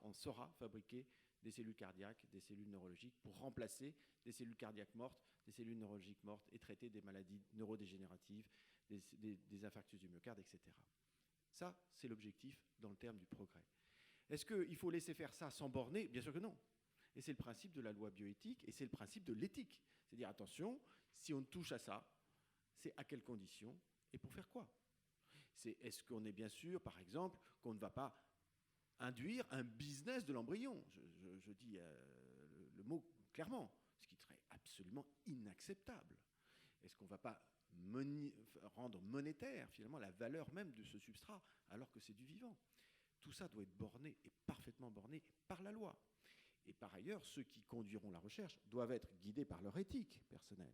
on saura fabriquer des cellules cardiaques, des cellules neurologiques pour remplacer des cellules cardiaques mortes, des cellules neurologiques mortes et traiter des maladies neurodégénératives, des infarctus du myocarde, etc. Ça, c'est l'objectif dans le terme du progrès. Est-ce qu'il faut laisser faire ça sans borner ? Bien sûr que non. Et c'est le principe de la loi bioéthique et c'est le principe de l'éthique. C'est-à-dire, attention, si on touche à ça, c'est à quelles conditions et pour faire quoi ? Est-ce qu'on est bien sûr, par exemple, qu'on ne va pas induire un business de l'embryon ? Je dis le mot clairement, ce qui serait absolument inacceptable. Est-ce qu'on ne va pas rendre monétaire, finalement, la valeur même de ce substrat, alors que c'est du vivant ? Tout ça doit être borné et parfaitement borné par la loi. Et par ailleurs, ceux qui conduiront la recherche doivent être guidés par leur éthique personnelle.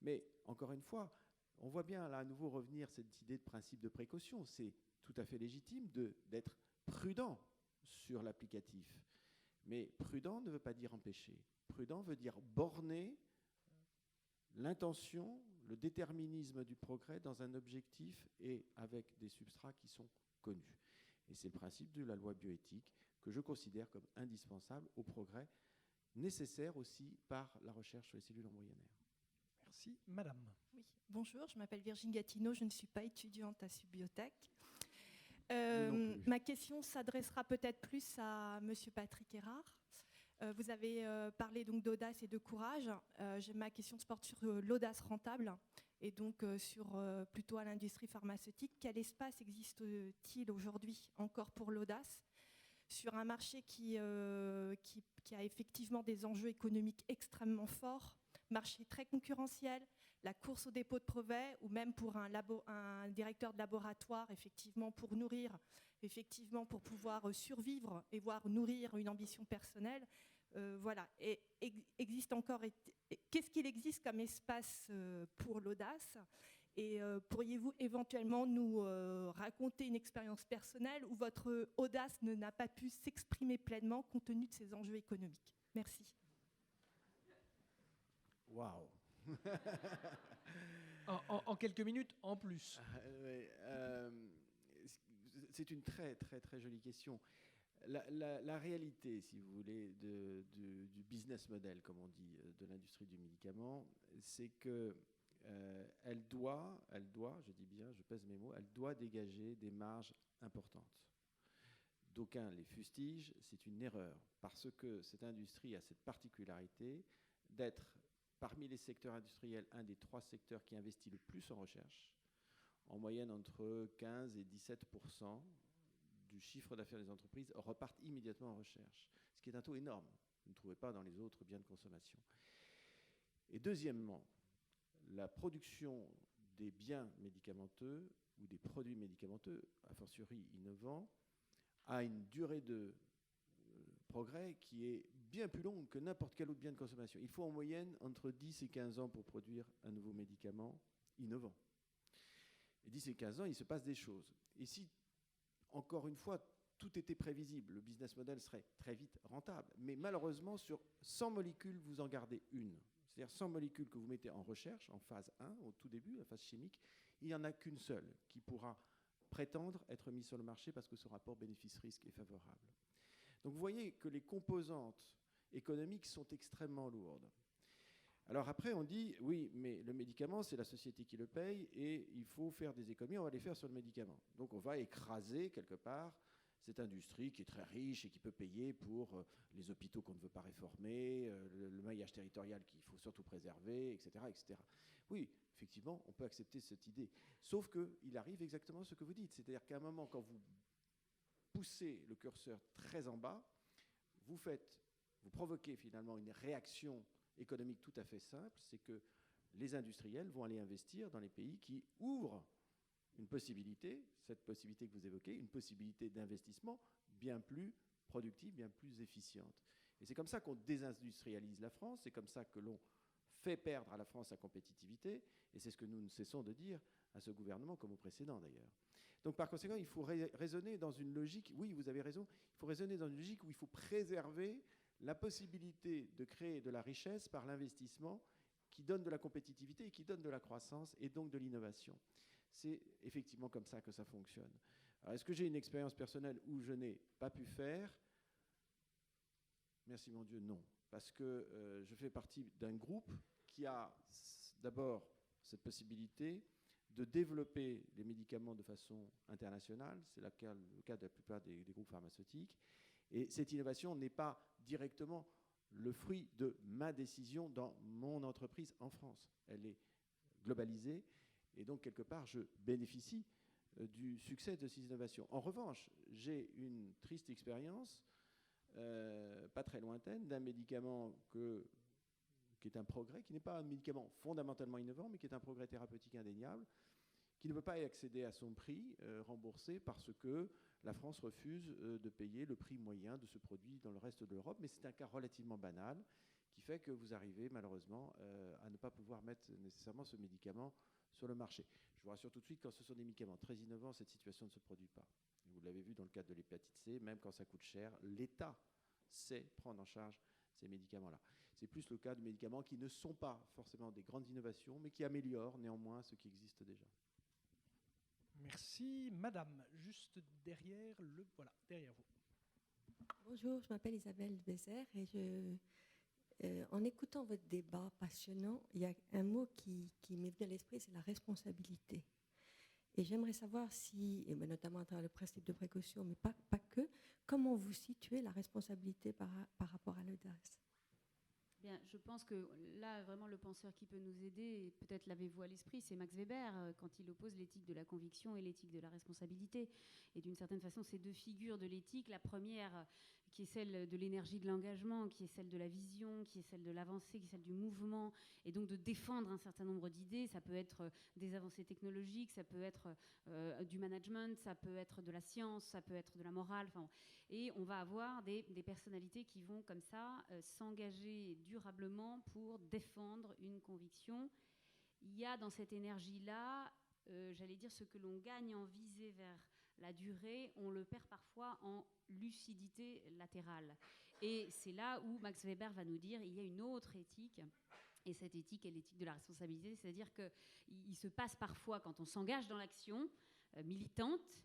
Mais encore une fois, on voit bien là à nouveau revenir cette idée de principe de précaution. C'est tout à fait légitime d'être prudent sur l'applicatif. Mais prudent ne veut pas dire empêcher. Prudent veut dire borner l'intention, le déterminisme du progrès dans un objectif et avec des substrats qui sont connus. Et c'est le principe de la loi bioéthique que je considère comme indispensable au progrès, nécessaire aussi par la recherche sur les cellules embryonnaires. Merci. Madame. Oui, bonjour, je m'appelle Virginie Gatineau, je ne suis pas étudiante à Subiotech. Ma question s'adressera peut-être plus à Monsieur Patrick Erard. Vous avez parlé donc d'audace et de courage. Ma question se porte sur l'audace rentable et donc sur plutôt à l'industrie pharmaceutique. Quel espace existe-t-il aujourd'hui encore pour l'audace sur un marché qui a effectivement des enjeux économiques extrêmement forts, marché très concurrentiel, la course au dépôt de brevets, ou même pour un directeur de laboratoire, effectivement, pour nourrir, effectivement, pour pouvoir survivre et voire nourrir une ambition personnelle. Voilà. Et qu'est-ce qu'il existe comme espace pour l'audace ? Et pourriez-vous éventuellement nous raconter une expérience personnelle où votre audace n'a pas pu s'exprimer pleinement compte tenu de ces enjeux économiques ? Merci. Waouh. En quelques minutes, en plus. C'est une très, très, très jolie question. La réalité, si vous voulez, du business model, comme on dit, de l'industrie du médicament, c'est que elle doit, je dis bien, je pèse mes mots, elle doit dégager des marges importantes. D'aucuns les fustigent, c'est une erreur, parce que cette industrie a cette particularité d'être, parmi les secteurs industriels, un des 3 secteurs qui investit le plus en recherche, en moyenne entre 15 et 17% du chiffre d'affaires des entreprises repartent immédiatement en recherche, ce qui est un taux énorme. Vous ne trouvez pas dans les autres biens de consommation. Et deuxièmement, la production des biens médicamenteux ou des produits médicamenteux, a fortiori innovants, a une durée de progrès qui est bien plus longue que n'importe quel autre bien de consommation. Il faut en moyenne entre 10 et 15 ans pour produire un nouveau médicament innovant. Et 10 et 15 ans, il se passe des choses. Et si, encore une fois, tout était prévisible, le business model serait très vite rentable. Mais malheureusement, sur 100 molécules, vous en gardez une. C'est-à-dire 100 molécules que vous mettez en recherche, en phase 1, au tout début, la phase chimique, il n'y en a qu'une seule qui pourra prétendre être mise sur le marché parce que son rapport bénéfice-risque est favorable. Donc vous voyez que les composantes économiques sont extrêmement lourdes. Alors après, on dit, oui, mais le médicament, c'est la société qui le paye et il faut faire des économies, on va les faire sur le médicament. Donc on va écraser quelque part cette industrie qui est très riche et qui peut payer pour les hôpitaux qu'on ne veut pas réformer, le maillage territorial qu'il faut surtout préserver, etc., etc. Oui, effectivement, on peut accepter cette idée. Sauf qu'il arrive exactement ce que vous dites. C'est-à-dire qu'à un moment, quand vous poussez le curseur très en bas, vous provoquez finalement une réaction économique tout à fait simple, c'est que les industriels vont aller investir dans les pays qui ouvrent une possibilité, cette possibilité que vous évoquez, une possibilité d'investissement bien plus productive, bien plus efficiente. Et c'est comme ça qu'on désindustrialise la France, c'est comme ça que l'on fait perdre à la France sa compétitivité, et c'est ce que nous ne cessons de dire à ce gouvernement, comme au précédent d'ailleurs. Donc par conséquent, il faut raisonner dans une logique, oui, vous avez raison, il faut raisonner dans une logique où il faut préserver la possibilité de créer de la richesse par l'investissement qui donne de la compétitivité et qui donne de la croissance et donc de l'innovation. C'est effectivement comme ça que ça fonctionne. Alors, est-ce que j'ai une expérience personnelle où je n'ai pas pu faire ? Merci mon Dieu, non. Parce que je fais partie d'un groupe qui a d'abord cette possibilité de développer les médicaments de façon internationale. C'est le cas de la plupart des groupes pharmaceutiques. Et cette innovation n'est pas directement le fruit de ma décision dans mon entreprise en France. Elle est globalisée. Et donc, quelque part, je bénéficie du succès de ces innovations. En revanche, j'ai une triste expérience, pas très lointaine, d'un médicament qui est un progrès, qui n'est pas un médicament fondamentalement innovant, mais qui est un progrès thérapeutique indéniable, qui ne peut pas y accéder à son prix remboursé parce que la France refuse de payer le prix moyen de ce produit dans le reste de l'Europe. Mais c'est un cas relativement banal qui fait que vous arrivez malheureusement à ne pas pouvoir mettre nécessairement ce médicament sur le marché. Je vous rassure tout de suite, quand ce sont des médicaments très innovants, cette situation ne se produit pas. Vous l'avez vu dans le cadre de l'hépatite C, même quand ça coûte cher, l'État sait prendre en charge ces médicaments-là. C'est plus le cas de médicaments qui ne sont pas forcément des grandes innovations, mais qui améliorent néanmoins ce qui existe déjà. Merci. Madame, juste derrière voilà, derrière vous. Bonjour, je m'appelle Isabelle Bézère et en écoutant votre débat passionnant, il y a un mot qui m'est venu à l'esprit, c'est la responsabilité. Et j'aimerais savoir si, et notamment à travers le principe de précaution, mais pas que, comment vous situez la responsabilité par rapport à l'audace? Bien, je pense que là, vraiment, le penseur qui peut nous aider, et peut-être l'avez-vous à l'esprit, c'est Max Weber, quand il oppose l'éthique de la conviction et l'éthique de la responsabilité. Et d'une certaine façon, ces deux figures de l'éthique, la première qui est celle de l'énergie de l'engagement, qui est celle de la vision, qui est celle de l'avancée, qui est celle du mouvement, et donc de défendre un certain nombre d'idées. Ça peut être des avancées technologiques, ça peut être du management, ça peut être de la science, ça peut être de la morale. Et on va avoir des personnalités qui vont comme ça s'engager durablement pour défendre une conviction. Il y a dans cette énergie-là, j'allais dire, ce que l'on gagne en visée vers la durée, on le perd parfois en lucidité latérale. Et c'est là où Max Weber va nous dire il y a une autre éthique, et cette éthique est l'éthique de la responsabilité, c'est-à-dire qu'il se passe parfois, quand on s'engage dans l'action militante,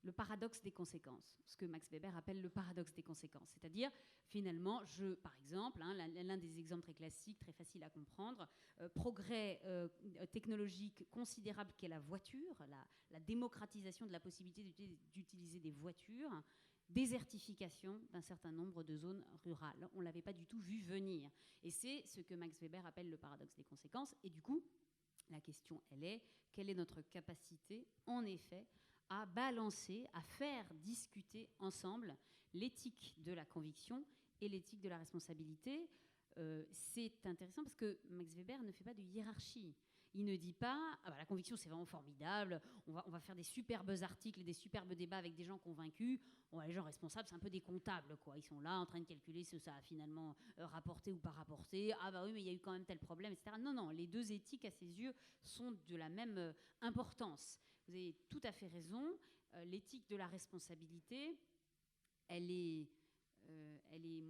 le paradoxe des conséquences, ce que Max Weber appelle le paradoxe des conséquences. C'est-à-dire, finalement, par exemple, l'un des exemples très classiques, très facile à comprendre, progrès technologique considérable qu'est la voiture, la démocratisation de la possibilité d'utiliser des voitures, désertification d'un certain nombre de zones rurales. On ne l'avait pas du tout vu venir. Et c'est ce que Max Weber appelle le paradoxe des conséquences. Et du coup, la question, elle est, quelle est notre capacité, en effet, à balancer, à faire discuter ensemble l'éthique de la conviction et l'éthique de la responsabilité. C'est intéressant parce que Max Weber ne fait pas de hiérarchie. Il ne dit pas la conviction c'est vraiment formidable, on va faire des superbes articles et des superbes débats avec des gens convaincus. Les gens responsables, c'est un peu des comptables, quoi. Ils sont là en train de calculer ce que ça a finalement rapporté ou pas rapporté. Ah bah oui, mais il y a eu quand même tel problème, etc. Non, les deux éthiques à ses yeux sont de la même importance. Vous avez tout à fait raison. L'éthique de la responsabilité, elle est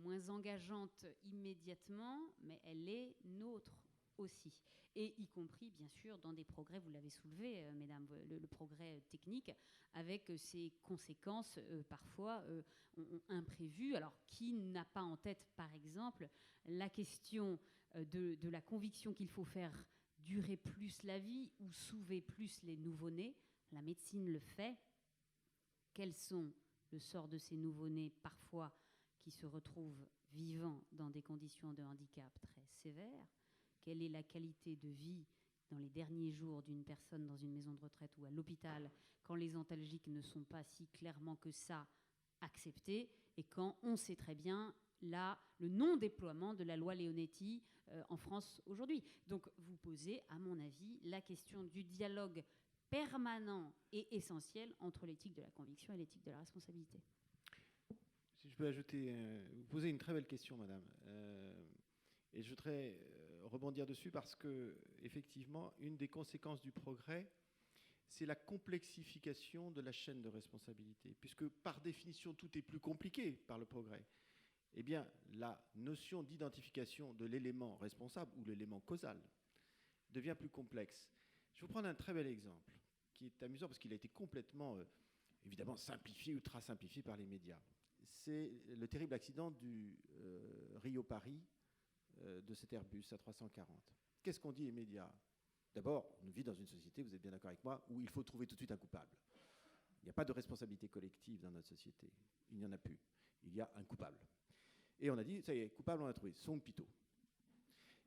moins engageante immédiatement, mais elle est nôtre aussi. Et y compris, bien sûr, dans des progrès, vous l'avez soulevé, mesdames, le progrès technique, avec ses conséquences parfois imprévues. Alors, qui n'a pas en tête, par exemple, la question de la conviction qu'il faut faire durer plus la vie ou sauver plus les nouveau-nés? La médecine le fait. Quels sont le sort de ces nouveau-nés, parfois, qui se retrouvent vivants dans des conditions de handicap très sévères? Quelle est la qualité de vie dans les derniers jours d'une personne dans une maison de retraite ou à l'hôpital quand les antalgiques ne sont pas si clairement que ça acceptés et quand on sait très bien le non-déploiement de la loi Leonetti en France aujourd'hui. Donc vous posez, à mon avis, la question du dialogue permanent et essentiel entre l'éthique de la conviction et l'éthique de la responsabilité. Si je peux ajouter, vous posez une très belle question, madame. Et je voudrais rebondir dessus parce que, effectivement, une des conséquences du progrès, c'est la complexification de la chaîne de responsabilité. Puisque, par définition, tout est plus compliqué par le progrès. Eh bien, la notion d'identification de l'élément responsable ou l'élément causal devient plus complexe. Je vais vous prendre un très bel exemple qui est amusant parce qu'il a été complètement, évidemment, simplifié, ultra simplifié par les médias. C'est le terrible accident du Rio-Paris de cet Airbus A340. Qu'est-ce qu'ont dit les médias? D'abord, on vit dans une société, vous êtes bien d'accord avec moi, où il faut trouver tout de suite un coupable. Il n'y a pas de responsabilité collective dans notre société. Il n'y en a plus. Il y a un coupable. Et on a dit, ça y est, coupable, on l'a trouvé, sonde Pitot.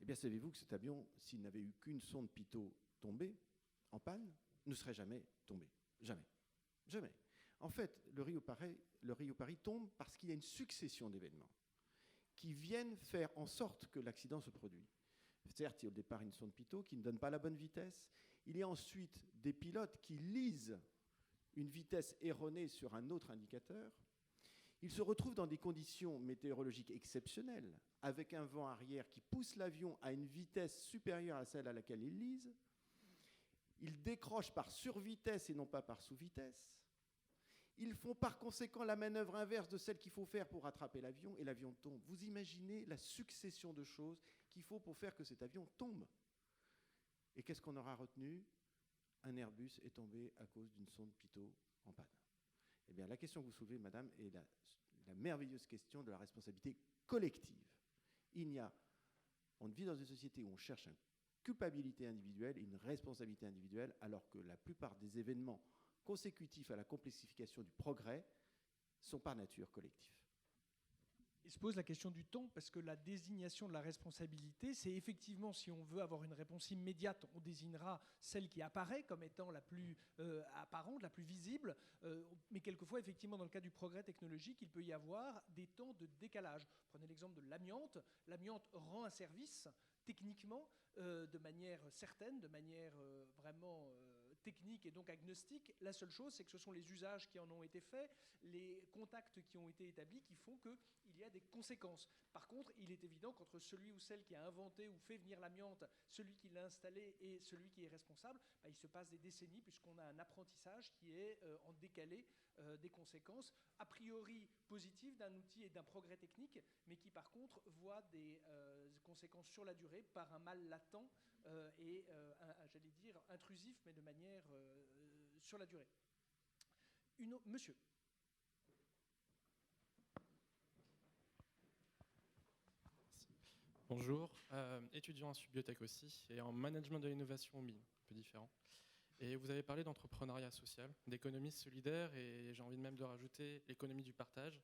Eh bien, savez-vous que cet avion, s'il n'avait eu qu'une sonde Pitot tombée, en panne, ne serait jamais tombé. Jamais. Jamais. En fait, le Rio-Paris tombe parce qu'il y a une succession d'événements qui viennent faire en sorte que l'accident se produit. Certes, il y a au départ une sonde Pitot qui ne donne pas la bonne vitesse, Il y a ensuite des pilotes qui lisent une vitesse erronée sur un autre indicateur. Ils se retrouvent dans des conditions météorologiques exceptionnelles, avec un vent arrière qui pousse l'avion à une vitesse supérieure à celle à laquelle ils lisent. Ils décrochent par survitesse et non pas par sous-vitesse. Ils font par conséquent la manœuvre inverse de celle qu'il faut faire pour rattraper l'avion, et l'avion tombe. Vous imaginez la succession de choses qu'il faut pour faire que cet avion tombe. Et qu'est-ce qu'on aura retenu? Un Airbus est tombé à cause d'une sonde pitot en panne. Eh bien, la question que vous soulevez, madame, est la merveilleuse question de la responsabilité collective. On vit dans une société où on cherche une culpabilité individuelle et une responsabilité individuelle, alors que la plupart des événements consécutifs à la complexification du progrès sont par nature collectifs. Il se pose la question du temps, parce que la désignation de la responsabilité, c'est effectivement, si on veut avoir une réponse immédiate, on désignera celle qui apparaît comme étant la plus apparente, la plus visible, mais quelquefois, effectivement, dans le cas du progrès technologique, il peut y avoir des temps de décalage. Prenez l'exemple de l'amiante. L'amiante rend un service techniquement, de manière certaine, de manière vraiment technique et donc agnostique. La seule chose, c'est que ce sont les usages qui en ont été faits, les contacts qui ont été établis qui font qu'il y a des conséquences. Par contre, il est évident qu'entre celui ou celle qui a inventé ou fait venir l'amiante, celui qui l'a installé et celui qui est responsable, il se passe des décennies puisqu'on a un apprentissage qui est en décalé des conséquences a priori positives d'un outil et d'un progrès technique, mais qui par contre voit des conséquences sur la durée par un mal latent et, j'allais dire, intrusif, mais de manière sur la durée. Monsieur. Bonjour, étudiant en subbiotech aussi, et en management de l'innovation, un peu différent. Et vous avez parlé d'entrepreneuriat social, d'économie solidaire, et j'ai envie même de rajouter l'économie du partage.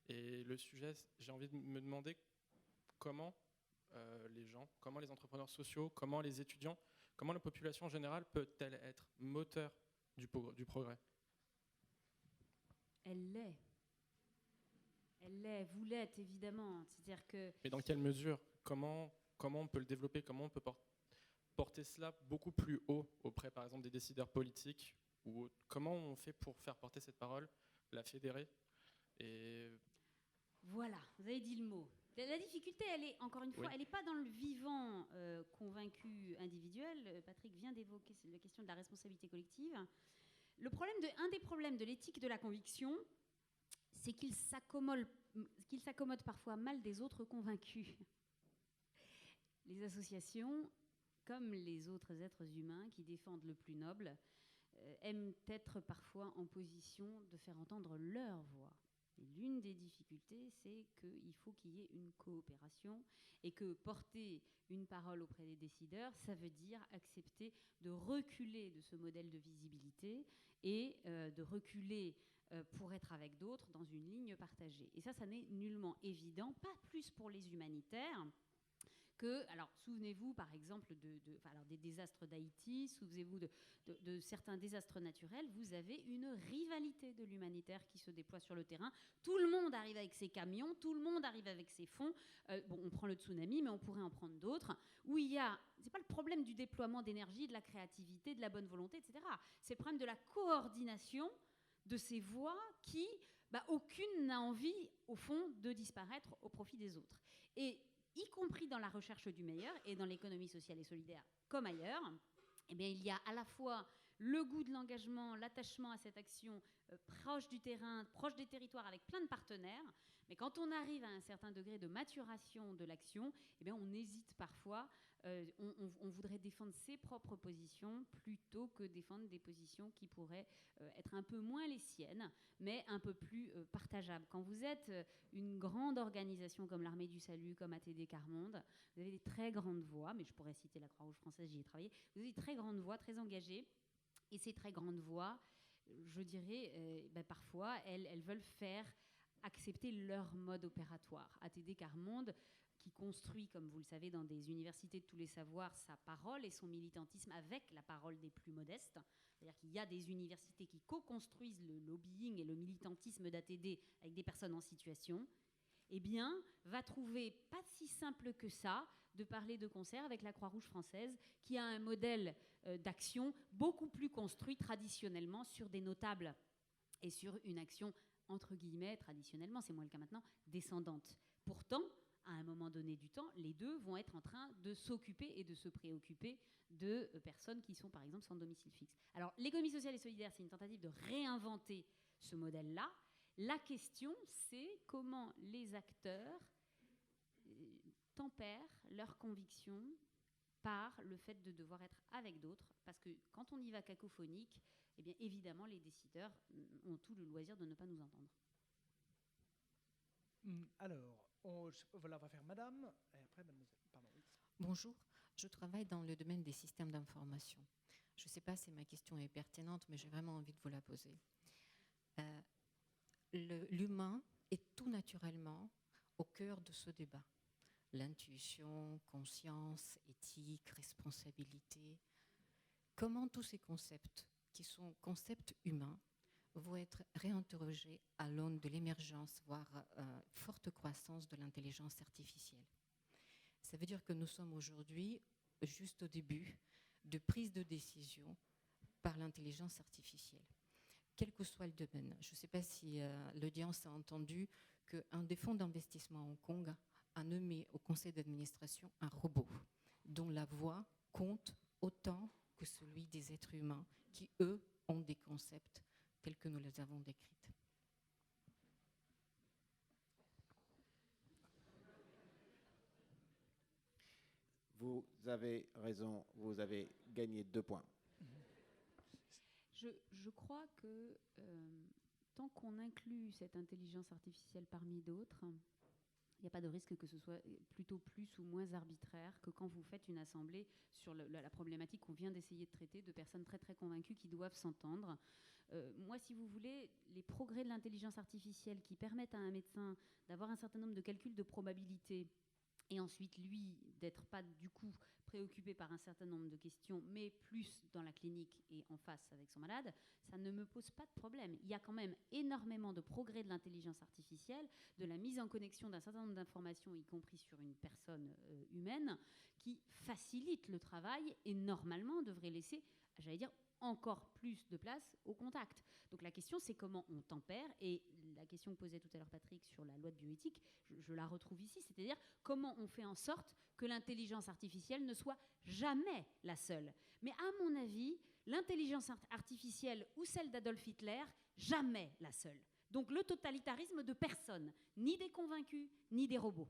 Et le sujet, j'ai envie de me demander comment les gens, comment les entrepreneurs sociaux, comment les étudiants, comment la population en général peut-elle être moteur du progrès? Elle l'est. Elle l'est, vous l'êtes évidemment. C'est-à-dire que... Mais dans quelle mesure? Comment on peut le développer? Comment on peut porter cela beaucoup plus haut auprès, par exemple, des décideurs politiques? Ou comment on fait pour faire porter cette parole, la fédérer? Et... Voilà, vous avez dit le mot. La difficulté, elle est, encore une fois, elle n'est pas dans le vivant convaincu individuel. Patrick vient d'évoquer la question de la responsabilité collective. Un des problèmes de l'éthique de la conviction, c'est qu'il s'accommode parfois mal des autres convaincus. Les associations, comme les autres êtres humains qui défendent le plus noble, aiment être parfois en position de faire entendre leur voix. Et l'une des difficultés, c'est qu'il faut qu'il y ait une coopération et que porter une parole auprès des décideurs, ça veut dire accepter de reculer de ce modèle de visibilité et de reculer pour être avec d'autres dans une ligne partagée. Et ça n'est nullement évident, pas plus pour les humanitaires que, alors souvenez-vous par exemple des désastres d'Haïti, souvenez-vous de certains désastres naturels, vous avez une rivalité de l'humanitaire qui se déploie sur le terrain. Tout le monde arrive avec ses camions, tout le monde arrive avec ses fonds. On prend le tsunami, mais on pourrait en prendre d'autres, où il y a, c'est pas le problème du déploiement d'énergie, de la créativité, de la bonne volonté, etc. C'est le problème de la coordination de ces voix qui, aucune n'a envie, au fond, de disparaître au profit des autres. Et y compris dans la recherche du meilleur et dans l'économie sociale et solidaire comme ailleurs, eh bien, il y a à la fois le goût de l'engagement, l'attachement à cette action proche du terrain, proche des territoires, avec plein de partenaires. Mais quand on arrive à un certain degré de maturation de l'action, eh bien, on hésite parfois. On voudrait défendre ses propres positions plutôt que défendre des positions qui pourraient être un peu moins les siennes, mais un peu plus partageables. Quand vous êtes une grande organisation comme l'Armée du Salut, comme ATD Quart Monde, vous avez des très grandes voix, mais je pourrais citer la Croix-Rouge française, j'y ai travaillé, vous avez des très grandes voix, très engagées, et ces très grandes voix, je dirais, parfois, elles veulent faire accepter leur mode opératoire. ATD Quart Monde, qui construit, comme vous le savez, dans des universités de tous les savoirs, sa parole et son militantisme avec la parole des plus modestes. C'est-à-dire qu'il y a des universités qui co-construisent le lobbying et le militantisme d'ATD avec des personnes en situation. eh bien, va trouver pas si simple que ça de parler de concert avec la Croix-Rouge française, qui a un modèle d'action beaucoup plus construit traditionnellement sur des notables et sur une action, entre guillemets, traditionnellement, c'est moins le cas maintenant, descendante. Pourtant, à un moment donné du temps, les deux vont être en train de s'occuper et de se préoccuper de personnes qui sont, par exemple, sans domicile fixe. Alors, l'économie sociale et solidaire, c'est une tentative de réinventer ce modèle-là. La question, c'est comment les acteurs tempèrent leurs convictions par le fait de devoir être avec d'autres, parce que quand on y va cacophonique, eh bien, évidemment, les décideurs ont tout le loisir de ne pas nous entendre. Alors, on va faire madame, et après mademoiselle. Pardon, oui. Bonjour, je travaille dans le domaine des systèmes d'information. Je ne sais pas si ma question est pertinente, mais j'ai vraiment envie de vous la poser. L'humain est tout naturellement au cœur de ce débat. L'intuition, conscience, éthique, responsabilité. Comment tous ces concepts, qui sont concepts humains, vont être réinterrogés à l'aune de l'émergence, voire forte croissance de l'intelligence artificielle. Ça veut dire que nous sommes aujourd'hui juste au début de prise de décision par l'intelligence artificielle, quel que soit le domaine. Je ne sais pas si l'audience a entendu qu'un des fonds d'investissement à Hong Kong a nommé au conseil d'administration un robot dont la voix compte autant que celui des êtres humains qui, eux, ont des concepts tels que nous les avons décrits. Vous avez raison, vous avez gagné 2 points. Je crois que tant qu'on inclut cette intelligence artificielle parmi d'autres, il n'y a pas de risque que ce soit plutôt plus ou moins arbitraire que quand vous faites une assemblée sur la problématique qu'on vient d'essayer de traiter, de personnes très très convaincues qui doivent s'entendre. Moi, si vous voulez, les progrès de l'intelligence artificielle qui permettent à un médecin d'avoir un certain nombre de calculs de probabilité et ensuite, lui, d'être pas du coup préoccupé par un certain nombre de questions, mais plus dans la clinique et en face avec son malade, ça ne me pose pas de problème. Il y a quand même énormément de progrès de l'intelligence artificielle, de la mise en connexion d'un certain nombre d'informations, y compris sur une personne humaine, qui facilite le travail et normalement devrait laisser, j'allais dire, encore plus de place au contact. Donc la question, c'est comment on tempère. Et la question que posait tout à l'heure Patrick sur la loi de bioéthique, je la retrouve ici, c'est-à-dire comment on fait en sorte que l'intelligence artificielle ne soit jamais la seule. Mais à mon avis, l'intelligence artificielle ou celle d'Adolf Hitler, jamais la seule. Donc le totalitarisme de personne, ni des convaincus, ni des robots.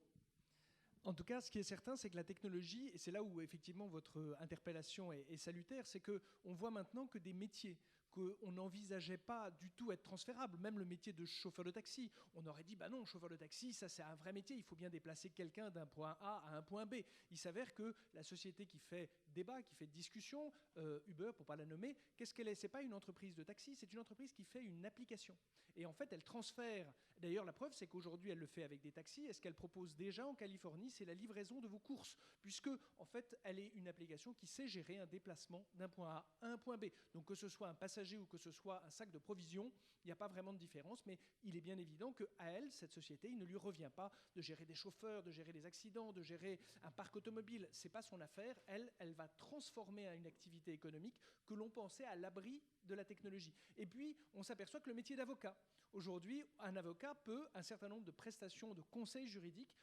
En tout cas, ce qui est certain, c'est que la technologie, et c'est là où effectivement votre interpellation est salutaire, c'est qu'on voit maintenant que des métiers qu'on n'envisageait pas du tout être transférables, même le métier de chauffeur de taxi. On aurait dit, bah non, chauffeur de taxi, ça c'est un vrai métier, il faut bien déplacer quelqu'un d'un point A à un point B. Il s'avère que la société qui fait débat, qui fait discussion, Uber pour ne pas la nommer, qu'est-ce qu'elle est ? C'est pas une entreprise de taxi, c'est une entreprise qui fait une application. Et en fait, elle transfère. D'ailleurs, la preuve, c'est qu'aujourd'hui, elle le fait avec des taxis. Et ce qu'elle propose déjà en Californie, c'est la livraison de vos courses, puisque, en fait, elle est une application qui sait gérer un déplacement d'un point A à un point B. Donc, que ce soit un passager ou que ce soit un sac de provisions, il n'y a pas vraiment de différence. Mais il est bien évident qu'à elle, cette société, il ne lui revient pas de gérer des chauffeurs, de gérer des accidents, de gérer un parc automobile. Ce n'est pas son affaire. Elle va transformer à une activité économique que l'on pensait à l'abri de la technologie. Et puis, on s'aperçoit que le métier d'avocat, aujourd'hui, un avocat peut, un certain nombre de prestations de conseils juridiques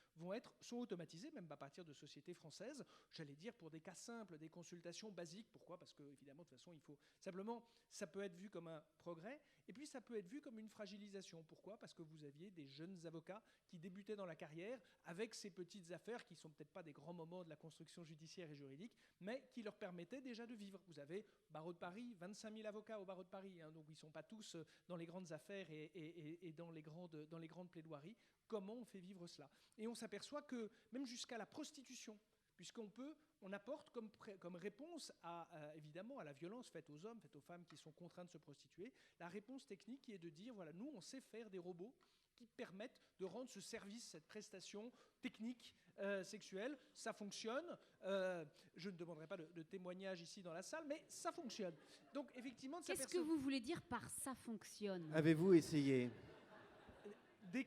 sont automatisées, même à partir de sociétés françaises, j'allais dire pour des cas simples, des consultations basiques. Pourquoi ? Parce que, évidemment, de toute façon, il faut simplement, ça peut être vu comme un progrès, et puis ça peut être vu comme une fragilisation. Pourquoi ? Parce que vous aviez des jeunes avocats qui débutaient dans la carrière avec ces petites affaires qui ne sont peut-être pas des grands moments de la construction judiciaire et juridique, mais qui leur permettaient déjà de vivre. Vous avez barreau de Paris, 25 000 avocats au barreau de Paris, hein, donc ils ne sont pas tous dans les grandes affaires et dans les grandes plaidoiries. Comment on fait vivre cela ? Et on s'aperçoit que même jusqu'à la prostitution, on apporte comme réponse évidemment à la violence faite aux hommes, faite aux femmes qui sont contraintes de se prostituer, la réponse technique qui est de dire, voilà, nous on sait faire des robots qui permettent de rendre ce service, cette prestation technique sexuelle, ça fonctionne. Je ne demanderai pas de témoignage ici dans la salle, mais ça fonctionne. Donc effectivement, qu'est-ce que vous voulez dire par ça fonctionne ? Avez-vous essayé ? des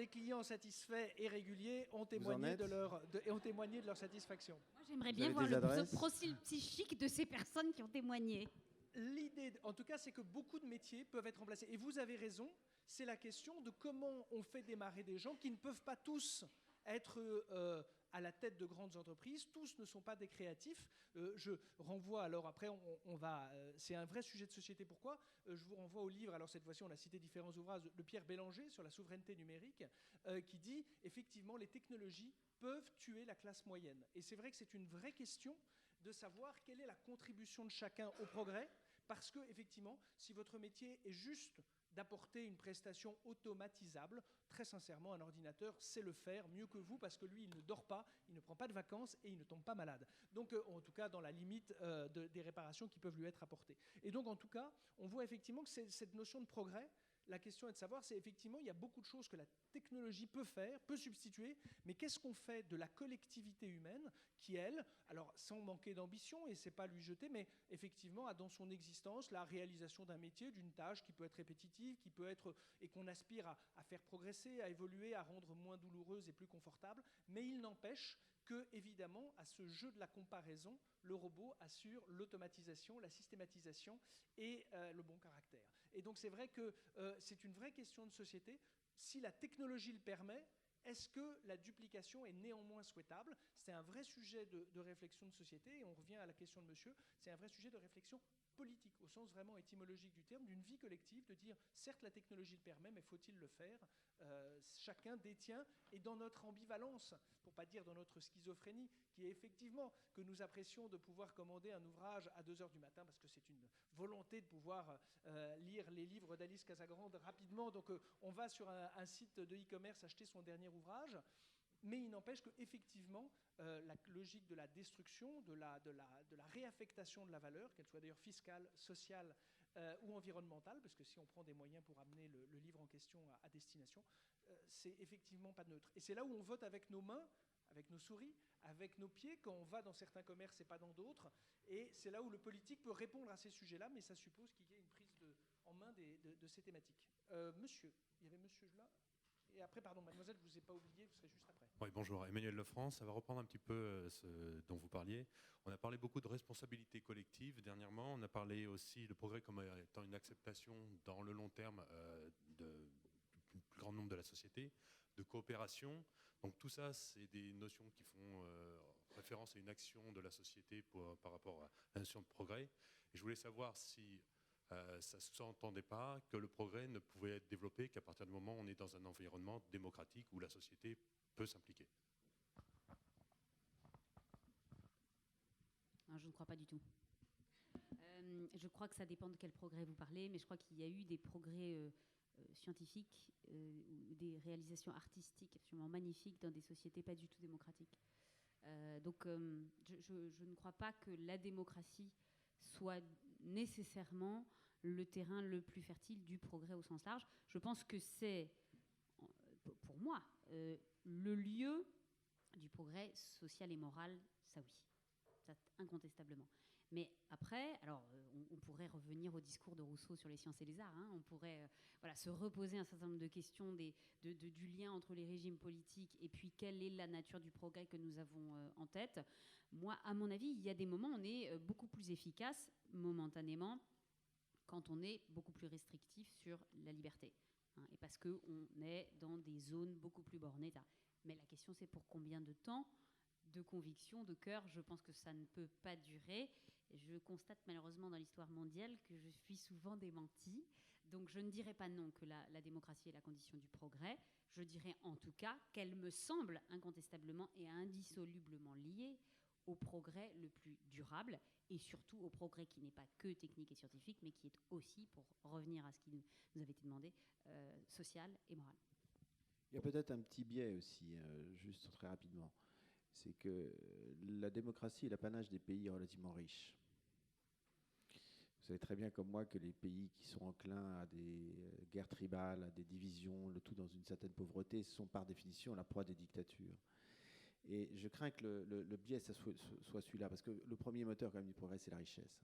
clients satisfaits et réguliers ont témoigné de leur satisfaction. Moi, j'aimerais bien voir le profil psychique de ces personnes qui ont témoigné. L'idée, en tout cas, c'est que beaucoup de métiers peuvent être remplacés. Et vous avez raison, c'est la question de comment on fait démarrer des gens qui ne peuvent pas tous être à la tête de grandes entreprises. Tous ne sont pas des créatifs. Je renvoie, alors après, c'est un vrai sujet de société. Pourquoi ? Je vous renvoie au livre, alors cette fois-ci, on a cité différents ouvrages de Pierre Bélanger sur la souveraineté numérique, qui dit, effectivement, les technologies peuvent tuer la classe moyenne. Et c'est vrai que c'est une vraie question de savoir quelle est la contribution de chacun au progrès, parce que, effectivement, si votre métier est juste d'apporter une prestation automatisable, très sincèrement, un ordinateur sait le faire mieux que vous, parce que lui, il ne dort pas, il ne prend pas de vacances et il ne tombe pas malade. Donc, en tout cas, dans la limite des réparations qui peuvent lui être apportées. Et donc, en tout cas, on voit effectivement que cette notion de progrès, la question est de savoir, c'est effectivement, il y a beaucoup de choses que la technologie peut faire, peut substituer, mais qu'est-ce qu'on fait de la collectivité humaine qui, elle, alors sans manquer d'ambition, et c'est pas lui jeter, mais effectivement a dans son existence la réalisation d'un métier, d'une tâche qui peut être répétitive, qui peut être, et qu'on aspire à faire progresser, à évoluer, à rendre moins douloureuse et plus confortable, mais il n'empêche que, évidemment, à ce jeu de la comparaison, le robot assure l'automatisation, la systématisation et le bon caractère. Et donc c'est vrai que c'est une vraie question de société. Si la technologie le permet, est-ce que la duplication est néanmoins souhaitable ? C'est un vrai sujet de réflexion de société, et on revient à la question de monsieur, c'est un vrai sujet de réflexion politique, au sens vraiment étymologique du terme, d'une vie collective, de dire, certes la technologie le permet, mais faut-il le faire ? Chacun détient, et dans notre ambivalence, pour ne pas dire dans notre schizophrénie, qui est effectivement que nous apprécions de pouvoir commander un ouvrage à 2h du matin, parce que c'est une volonté de pouvoir lire les livres d'Alice Casagrande rapidement, donc on va sur un site de e-commerce acheter son dernier ouvrage, mais il n'empêche qu'effectivement, la logique de la destruction, de la réaffectation de la valeur, qu'elle soit d'ailleurs fiscale, sociale ou environnementale, parce que si on prend des moyens pour amener le livre en question à destination, c'est effectivement pas neutre. Et c'est là où on vote avec nos mains, avec nos souris, avec nos pieds, quand on va dans certains commerces et pas dans d'autres. Et c'est là où le politique peut répondre à ces sujets-là, mais ça suppose qu'il y ait une prise en main de ces thématiques. Monsieur, il y avait monsieur là. Et après, pardon, mademoiselle, je ne vous ai pas oublié, vous serez juste après. Oui, bonjour, Emmanuel Lefrance. Ça va reprendre un petit peu ce dont vous parliez. On a parlé beaucoup de responsabilité collective dernièrement. On a parlé aussi de progrès comme étant une acceptation dans le long terme du plus grand nombre de la société, de coopération. Donc tout ça, c'est des notions qui font référence à une action de la société par rapport à la notion de progrès. Et je voulais savoir si ça ne s'entendait pas que le progrès ne pouvait être développé qu'à partir du moment où on est dans un environnement démocratique où la société peut s'impliquer. Non, je ne crois pas du tout. Je crois que ça dépend de quel progrès vous parlez, mais je crois qu'il y a eu des progrès scientifiques, des réalisations artistiques absolument magnifiques dans des sociétés pas du tout démocratiques. Donc je ne crois pas que la démocratie soit nécessairement le terrain le plus fertile du progrès au sens large. Je pense que c'est, pour moi, le lieu du progrès social et moral, ça oui, ça incontestablement. Mais après, alors, on pourrait revenir au discours de Rousseau sur les sciences et les arts. Hein, on pourrait se reposer un certain nombre de questions du lien entre les régimes politiques et puis quelle est la nature du progrès que nous avons en tête. Moi, à mon avis, il y a des moments où on est beaucoup plus efficace momentanément quand on est beaucoup plus restrictif sur la liberté. Hein, et parce qu'on est dans des zones beaucoup plus bornées. Mais la question, c'est pour combien de temps ? De conviction, de cœur, je pense que ça ne peut pas durer. Je constate malheureusement dans l'histoire mondiale que je suis souvent démentie. Donc je ne dirais pas non que la démocratie est la condition du progrès. Je dirais en tout cas qu'elle me semble incontestablement et indissolublement liée au progrès le plus durable et surtout au progrès qui n'est pas que technique et scientifique, mais qui est aussi, pour revenir à ce qui nous avait été demandé, social et moral. Il y a peut-être un petit biais aussi, juste très rapidement. C'est que la démocratie est l'apanage des pays relativement riches. Vous savez très bien comme moi que les pays qui sont enclins à des guerres tribales, à des divisions, le tout dans une certaine pauvreté, sont par définition la proie des dictatures. Et je crains que le biais soit celui-là, parce que le premier moteur quand même du progrès, c'est la richesse.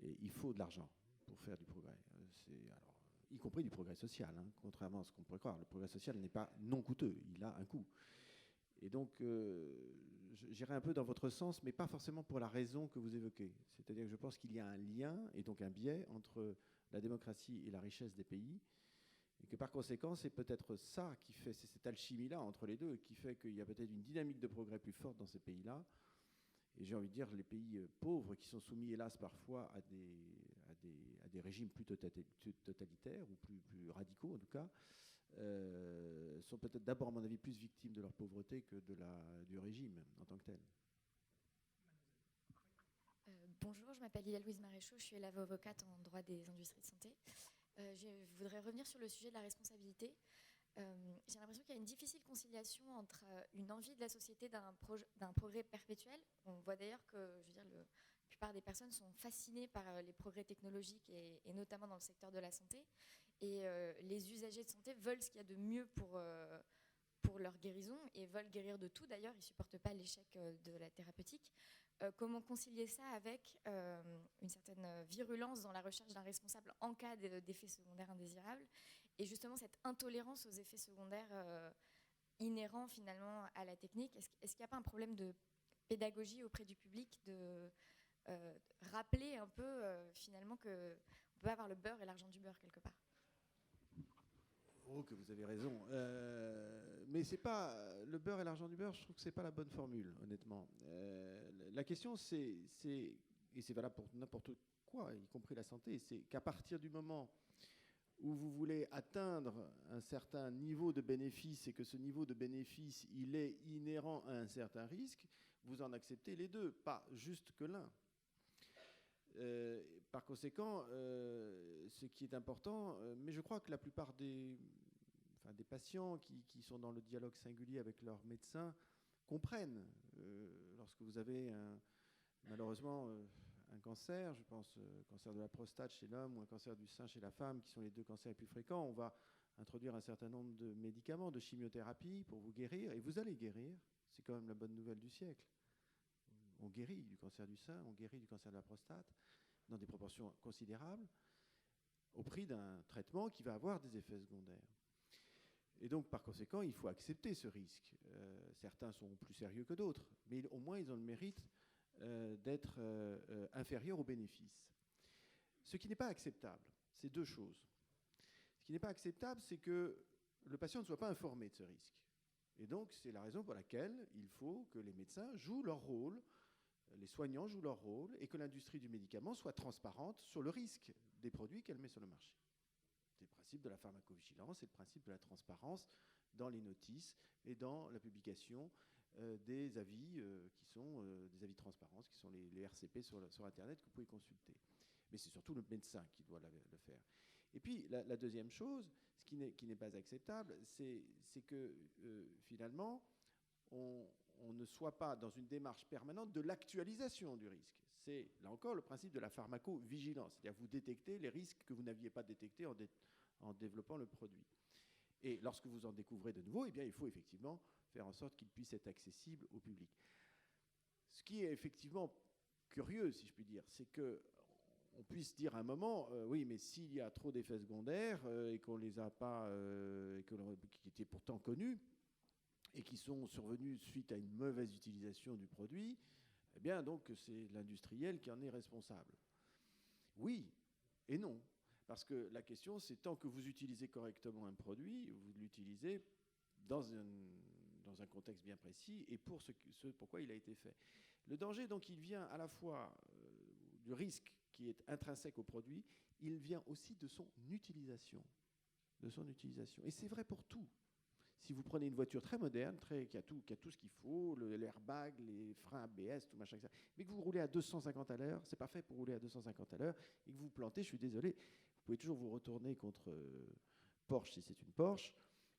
Et il faut de l'argent pour faire du progrès. y compris du progrès social, hein, contrairement à ce qu'on pourrait croire. Le progrès social n'est pas non coûteux, il a un coût. Et donc, j'irai un peu dans votre sens, mais pas forcément pour la raison que vous évoquez. C'est-à-dire que je pense qu'il y a un lien, et donc un biais, entre la démocratie et la richesse des pays, et que par conséquent, c'est peut-être ça qui fait, c'est cette alchimie-là entre les deux, qui fait qu'il y a peut-être une dynamique de progrès plus forte dans ces pays-là. Et j'ai envie de dire, les pays pauvres qui sont soumis, hélas, parfois à des régimes plus totalitaires, ou plus radicaux en tout cas, sont peut-être d'abord, à mon avis, plus victimes de leur pauvreté que du régime en tant que tel. Bonjour, je m'appelle Lila Louise Maréchaux, je suis élève avocate en droit des industries de santé. Je voudrais revenir sur le sujet de la responsabilité. J'ai l'impression qu'il y a une difficile conciliation entre une envie de la société d'un progrès perpétuel. On voit d'ailleurs que, je veux dire, la plupart des personnes sont fascinées par les progrès technologiques et notamment dans le secteur de la santé. Et les usagers de santé veulent ce qu'il y a de mieux pour leur guérison et veulent guérir de tout. D'ailleurs, ils ne supportent pas l'échec de la thérapeutique. Comment concilier ça avec une certaine virulence dans la recherche d'un responsable en cas d'effets secondaires indésirables et justement cette intolérance aux effets secondaires inhérents finalement à la technique? Est-ce qu'il n'y a pas un problème de pédagogie auprès du public de rappeler un peu finalement qu'on ne peut pas avoir le beurre et l'argent du beurre quelque part? Oh, que vous avez raison. Mais c'est pas le beurre et l'argent du beurre, je trouve que c'est pas la bonne formule, honnêtement. La question, et c'est valable pour n'importe quoi, y compris la santé, c'est qu'à partir du moment où vous voulez atteindre un certain niveau de bénéfice et que ce niveau de bénéfice, il est inhérent à un certain risque, vous en acceptez les deux, pas juste que l'un. Par conséquent, ce qui est important, mais je crois que la plupart des patients qui sont dans le dialogue singulier avec leur médecin comprennent. Lorsque vous avez malheureusement un cancer, je pense cancer de la prostate chez l'homme ou un cancer du sein chez la femme, qui sont les deux cancers les plus fréquents, on va introduire un certain nombre de médicaments, de chimiothérapie pour vous guérir, et vous allez guérir. C'est quand même la bonne nouvelle du siècle. On guérit du cancer du sein, on guérit du cancer de la prostate, dans des proportions considérables, au prix d'un traitement qui va avoir des effets secondaires. Et donc, par conséquent, il faut accepter ce risque. Certains sont plus sérieux que d'autres, mais au moins, ils ont le mérite d'être inférieurs aux bénéfices. Ce qui n'est pas acceptable, c'est deux choses. Ce qui n'est pas acceptable, c'est que le patient ne soit pas informé de ce risque. Et donc, c'est la raison pour laquelle il faut que les médecins jouent leur rôle, les soignants jouent leur rôle, et que l'industrie du médicament soit transparente sur le risque des produits qu'elle met sur le marché. C'est le principe de la pharmacovigilance, c'est le principe de la transparence dans les notices et dans la publication des avis qui sont des avis de transparence, qui sont les RCP sur Internet que vous pouvez consulter. Mais c'est surtout le médecin qui doit le faire. Et puis, la deuxième chose, ce qui n'est pas acceptable, c'est que finalement, on ne soit pas dans une démarche permanente de l'actualisation du risque. C'est, là encore, le principe de la pharmacovigilance. C'est-à-dire vous détectez les risques que vous n'aviez pas détectés en développant le produit. Et lorsque vous en découvrez de nouveaux, eh bien, il faut effectivement faire en sorte qu'il puisse être accessible au public. Ce qui est effectivement curieux, si je puis dire, c'est qu'on puisse dire à un moment, oui, mais s'il y a trop d'effets secondaires et qu'on les a pas, qui étaient pourtant connus, et qui sont survenus suite à une mauvaise utilisation du produit, eh bien, donc, c'est l'industriel qui en est responsable. Oui et non. Parce que la question, c'est tant que vous utilisez correctement un produit, vous l'utilisez dans un contexte bien précis et pour ce pourquoi il a été fait. Le danger, donc, il vient à la fois du risque qui est intrinsèque au produit, il vient aussi de son utilisation. Et c'est vrai pour tout. Si vous prenez une voiture très moderne, qui a tout ce qu'il faut, l'airbag, les freins ABS, tout machin, mais que vous roulez à 250 à l'heure, c'est pas fait pour rouler à 250 à l'heure, et que vous plantez, je suis désolé, vous pouvez toujours vous retourner contre Porsche si c'est une Porsche,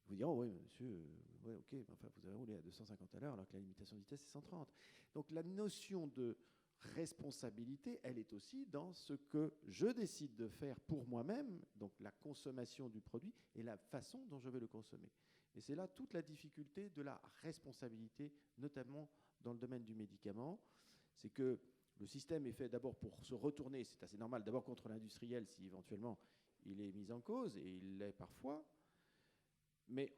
vous direz, oh oui monsieur, ouais, ok, mais enfin vous avez roulé à 250 à l'heure alors que la limitation de vitesse c'est 130. Donc la notion de responsabilité, elle est aussi dans ce que je décide de faire pour moi-même, donc la consommation du produit et la façon dont je vais le consommer. Et c'est là toute la difficulté de la responsabilité, notamment dans le domaine du médicament. C'est que le système est fait d'abord pour se retourner, c'est assez normal, d'abord contre l'industriel si éventuellement il est mis en cause, et il l'est parfois. Mais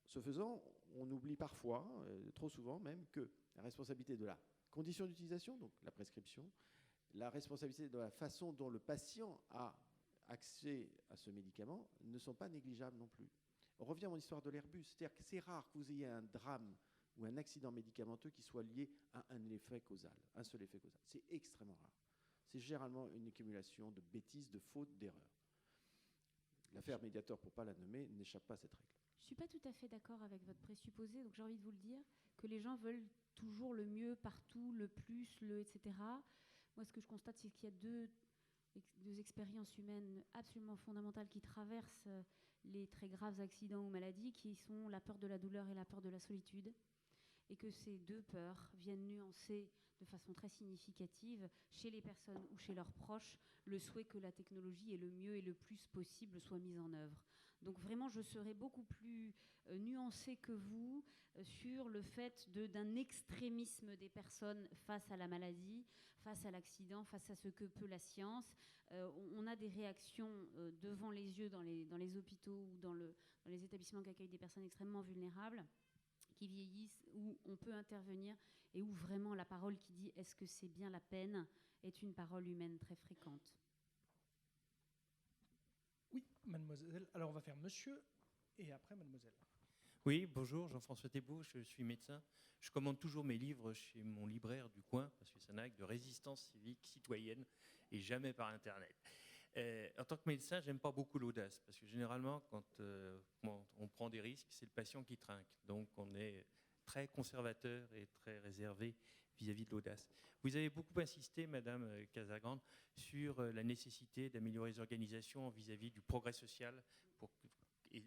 ce faisant, on oublie parfois, trop souvent même, que la responsabilité de la condition d'utilisation, donc la prescription, la responsabilité de la façon dont le patient a accès à ce médicament ne sont pas négligeables non plus. On revient à mon histoire de l'Airbus, c'est-à-dire que c'est rare que vous ayez un drame ou un accident médicamenteux qui soit lié à un effet causal, un seul effet causal. C'est extrêmement rare. C'est généralement une accumulation de bêtises, de fautes, d'erreurs. L'affaire Mediator, pour ne pas la nommer, n'échappe pas à cette règle. Je ne suis pas tout à fait d'accord avec votre présupposé, donc j'ai envie de vous le dire, que les gens veulent toujours le mieux partout, le plus, etc. Moi, ce que je constate, c'est qu'il y a deux expériences humaines absolument fondamentales qui traversent les très graves accidents ou maladies, qui sont la peur de la douleur et la peur de la solitude, et que ces deux peurs viennent nuancer de façon très significative chez les personnes ou chez leurs proches le souhait que la technologie et le mieux et le plus possible soient mises en œuvre. Donc vraiment, je serais beaucoup plus nuancée que vous sur le fait d'un extrémisme des personnes face à la maladie, face à l'accident, face à ce que peut la science. On a des réactions devant les yeux dans les hôpitaux ou dans les établissements qui accueillent des personnes extrêmement vulnérables, qui vieillissent, où on peut intervenir et où vraiment la parole qui dit « est-ce que c'est bien la peine ?» est une parole humaine très fréquente. Oui, mademoiselle. Alors on va faire monsieur et après mademoiselle. Oui, bonjour, Jean-François Thébault, je suis médecin. Je commande toujours mes livres chez mon libraire du coin, parce que c'est un acte de résistance civique, citoyenne, et jamais par Internet. En tant que médecin, j'aime pas beaucoup l'audace, parce que généralement, quand on prend des risques, c'est le patient qui trinque. Donc on est très conservateur et très réservé vis-à-vis de l'audace. Vous avez beaucoup insisté, Madame Casagrande, sur la nécessité d'améliorer les organisations vis-à-vis du progrès social,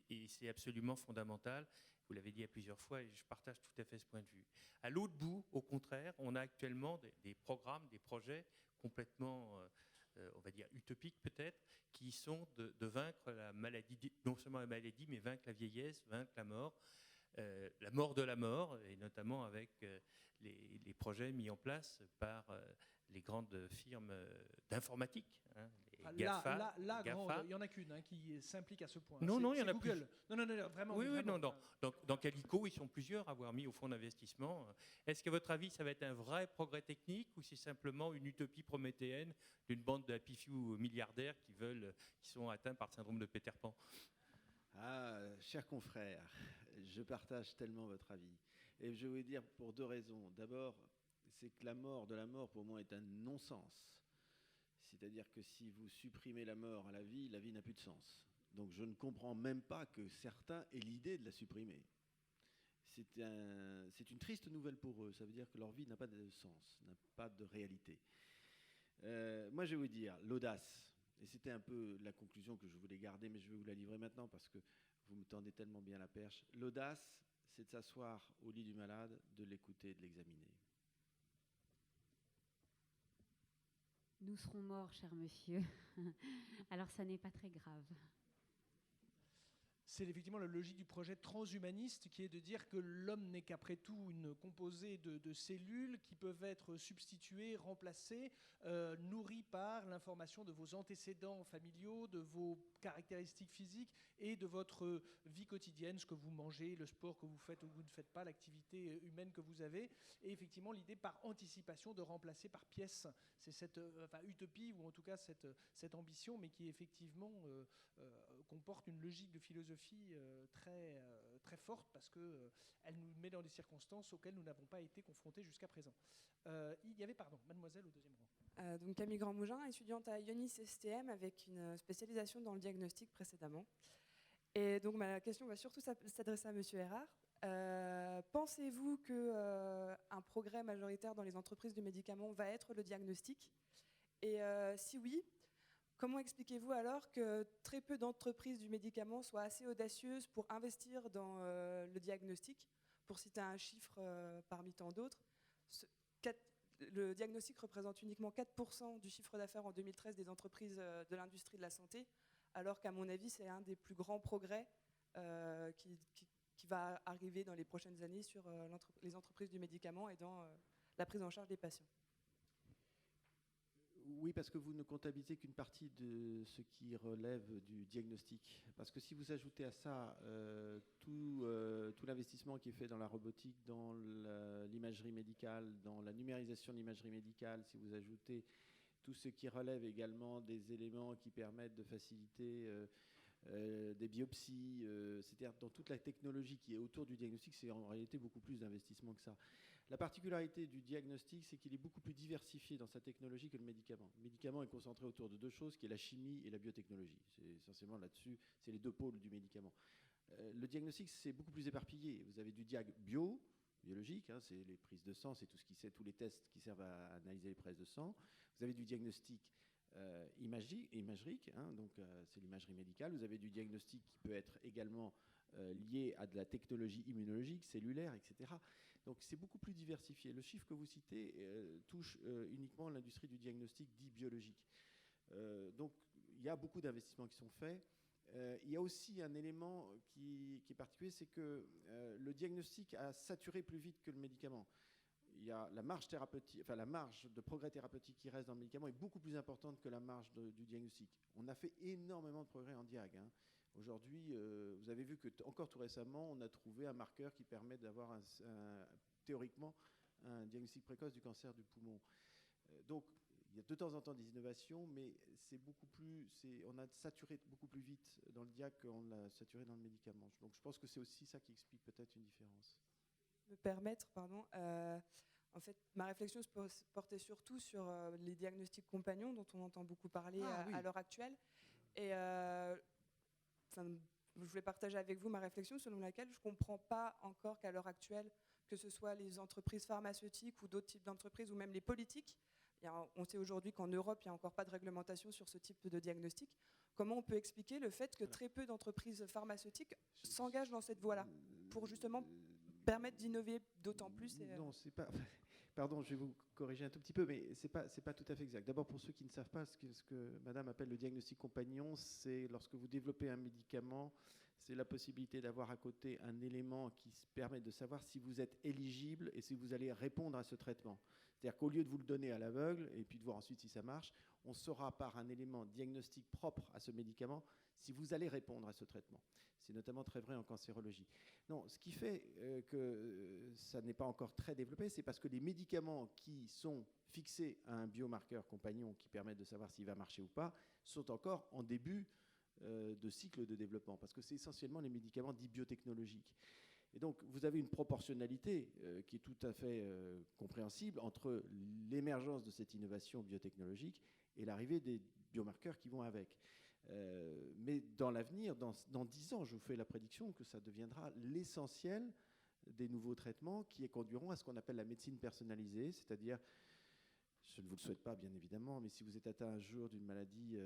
et c'est absolument fondamental. Vous l'avez dit à plusieurs fois, et je partage tout à fait ce point de vue. À l'autre bout, au contraire, on a actuellement des programmes, des projets complètement, on va dire, utopiques peut-être, qui sont de vaincre la maladie, non seulement la maladie, mais vaincre la vieillesse, vaincre la mort de la mort, et notamment avec les projets mis en place par les grandes firmes d'informatique, hein, les GAFA. Il n'y en a qu'une qui s'implique à ce point. Non, il y en a Google. plus. Non, vraiment. Oui, vraiment. non. Dans Calico, ils sont plusieurs à avoir mis au fonds d'investissement. Est-ce qu'à votre avis, ça va être un vrai progrès technique ou c'est simplement une utopie prométhéenne d'une bande de happy few milliardaires qui sont atteints par le syndrome de Peter Pan? Ah, cher confrère, je partage tellement votre avis. Et je vais vous dire pour deux raisons. D'abord, c'est que la mort de la mort, pour moi, est un non-sens. C'est-à-dire que si vous supprimez la mort à la vie n'a plus de sens. Donc je ne comprends même pas que certains aient l'idée de la supprimer. C'est une triste nouvelle pour eux. Ça veut dire que leur vie n'a pas de sens, n'a pas de réalité. Moi, je vais vous dire, l'audace, et c'était un peu la conclusion que je voulais garder, mais je vais vous la livrer maintenant parce que vous me tendez tellement bien la perche. L'audace, c'est de s'asseoir au lit du malade, de l'écouter et de l'examiner. Nous serons morts, cher monsieur. Alors ça n'est pas très grave. C'est effectivement la logique du projet transhumaniste qui est de dire que l'homme n'est qu'après tout une composée de cellules qui peuvent être substituées, remplacées, nourries par l'information de vos antécédents familiaux, de vos caractéristiques physiques et de votre vie quotidienne, ce que vous mangez, le sport que vous faites ou que vous ne faites pas, l'activité humaine que vous avez. Et effectivement, l'idée par anticipation de remplacer par pièce. C'est cette utopie ou en tout cas cette ambition, mais qui effectivement comporte une logique de philosophie très forte parce qu'elle nous met dans des circonstances auxquelles nous n'avons pas été confrontés jusqu'à présent. Il y avait, mademoiselle au deuxième rang. Donc Camille Grandmougin, étudiante à Ionis STM avec une spécialisation dans le diagnostic précédemment. Et donc ma question va surtout s'adresser à Monsieur Erard. Pensez-vous qu'un progrès majoritaire dans les entreprises du médicament va être le diagnostic? Et si oui, comment expliquez-vous alors que très peu d'entreprises du médicament soient assez audacieuses pour investir dans le diagnostic? Pour citer un chiffre parmi tant d'autres, le diagnostic représente uniquement 4% du chiffre d'affaires en 2013 des entreprises de l'industrie de la santé, alors qu'à mon avis, c'est un des plus grands progrès qui va arriver dans les prochaines années sur les entreprises du médicament et dans la prise en charge des patients. Oui, parce que vous ne comptabilisez qu'une partie de ce qui relève du diagnostic. Parce que si vous ajoutez à ça tout l'investissement qui est fait dans la robotique, dans l'imagerie médicale, dans la numérisation de l'imagerie médicale, si vous ajoutez tout ce qui relève également des éléments qui permettent de faciliter des biopsies, c'est-à-dire dans toute la technologie qui est autour du diagnostic, c'est en réalité beaucoup plus d'investissement que ça. La particularité du diagnostic, c'est qu'il est beaucoup plus diversifié dans sa technologie que le médicament. Le médicament est concentré autour de deux choses, qui est la chimie et la biotechnologie. C'est essentiellement là-dessus, c'est les deux pôles du médicament. Le diagnostic, c'est beaucoup plus éparpillé. Vous avez du biologique, hein, c'est les prises de sang, c'est tout ce qui c'est tous les tests qui servent à analyser les prises de sang. Vous avez du diagnostic imagérique, hein, donc c'est l'imagerie médicale. Vous avez du diagnostic qui peut être également lié à de la technologie immunologique, cellulaire, etc. Donc c'est beaucoup plus diversifié. Le chiffre que vous citez touche uniquement l'industrie du diagnostic dit biologique. Donc il y a beaucoup d'investissements qui sont faits. Il y a aussi un élément qui est particulier, c'est que le diagnostic a saturé plus vite que le médicament. Il y a la marge thérapeutique, enfin la marge de progrès thérapeutique qui reste dans le médicament est beaucoup plus importante que la marge du diagnostic. On a fait énormément de progrès en diag. Hein. Aujourd'hui, vous avez vu que encore tout récemment, on a trouvé un marqueur qui permet d'avoir théoriquement un diagnostic précoce du cancer du poumon. Donc, il y a de temps en temps des innovations, mais c'est beaucoup plus, on a saturé beaucoup plus vite dans le diag qu'on l'a saturé dans le médicament. Donc, je pense que c'est aussi ça qui explique peut-être une différence. Me permettre, pardon. En fait, ma réflexion se portait surtout sur les diagnostics compagnons dont on entend beaucoup parler à l'heure actuelle. Et je voulais partager avec vous ma réflexion selon laquelle je ne comprends pas encore qu'à l'heure actuelle, que ce soit les entreprises pharmaceutiques ou d'autres types d'entreprises ou même les politiques, on sait aujourd'hui qu'en Europe, il n'y a encore pas de réglementation sur ce type de diagnostic. Comment on peut expliquer le fait que très peu d'entreprises pharmaceutiques s'engagent dans cette voie-là pour justement permettre d'innover d'autant plus Non, c'est pas... Pardon, je vais vous corriger un tout petit peu, mais c'est pas tout à fait exact. D'abord, pour ceux qui ne savent pas, ce que Madame appelle le diagnostic compagnon, c'est lorsque vous développez un médicament, c'est la possibilité d'avoir à côté un élément qui permet de savoir si vous êtes éligible et si vous allez répondre à ce traitement. C'est-à-dire qu'au lieu de vous le donner à l'aveugle et puis de voir ensuite si ça marche, on saura par un élément diagnostique propre à ce médicament si vous allez répondre à ce traitement. C'est notamment très vrai en cancérologie. Non, ce qui fait que ça n'est pas encore très développé, c'est parce que les médicaments qui sont fixés à un biomarqueur compagnon qui permet de savoir s'il va marcher ou pas sont encore en début de cycle de développement, parce que c'est essentiellement les médicaments dits biotechnologiques. Et donc, vous avez une proportionnalité qui est tout à fait compréhensible entre l'émergence de cette innovation biotechnologique et l'arrivée des biomarqueurs qui vont avec. Mais dans l'avenir, dans 10 ans, je vous fais la prédiction que ça deviendra l'essentiel des nouveaux traitements qui conduiront à ce qu'on appelle la médecine personnalisée, c'est-à-dire, je ne vous le souhaite pas bien évidemment, mais si vous êtes atteint un jour d'une maladie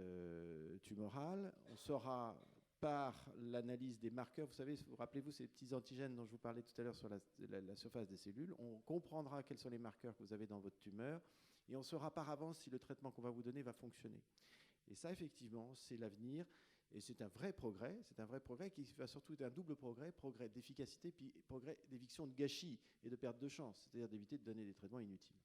tumorale, on saura par l'analyse des marqueurs, vous savez, rappelez-vous ces petits antigènes dont je vous parlais tout à l'heure sur la surface des cellules, on comprendra quels sont les marqueurs que vous avez dans votre tumeur et on saura par avance si le traitement qu'on va vous donner va fonctionner. Et ça, effectivement, c'est l'avenir et c'est un vrai progrès qui va surtout être un double progrès d'efficacité puis progrès d'éviction de gâchis et de perte de chance, c'est-à-dire d'éviter de donner des traitements inutiles.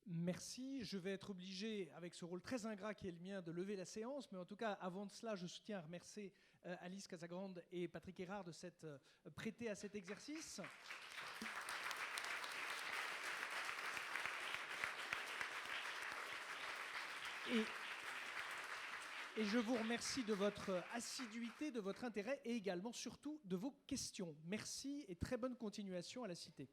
Merci. Je vais être obligé, avec ce rôle très ingrat qui est le mien, de lever la séance. Mais en tout cas, avant de cela, je tiens à remercier Alice Casagrande et Patrick Erard de s'être prêtés à cet exercice. Et je vous remercie de votre assiduité, de votre intérêt et également, surtout, de vos questions. Merci et très bonne continuation à la Cité.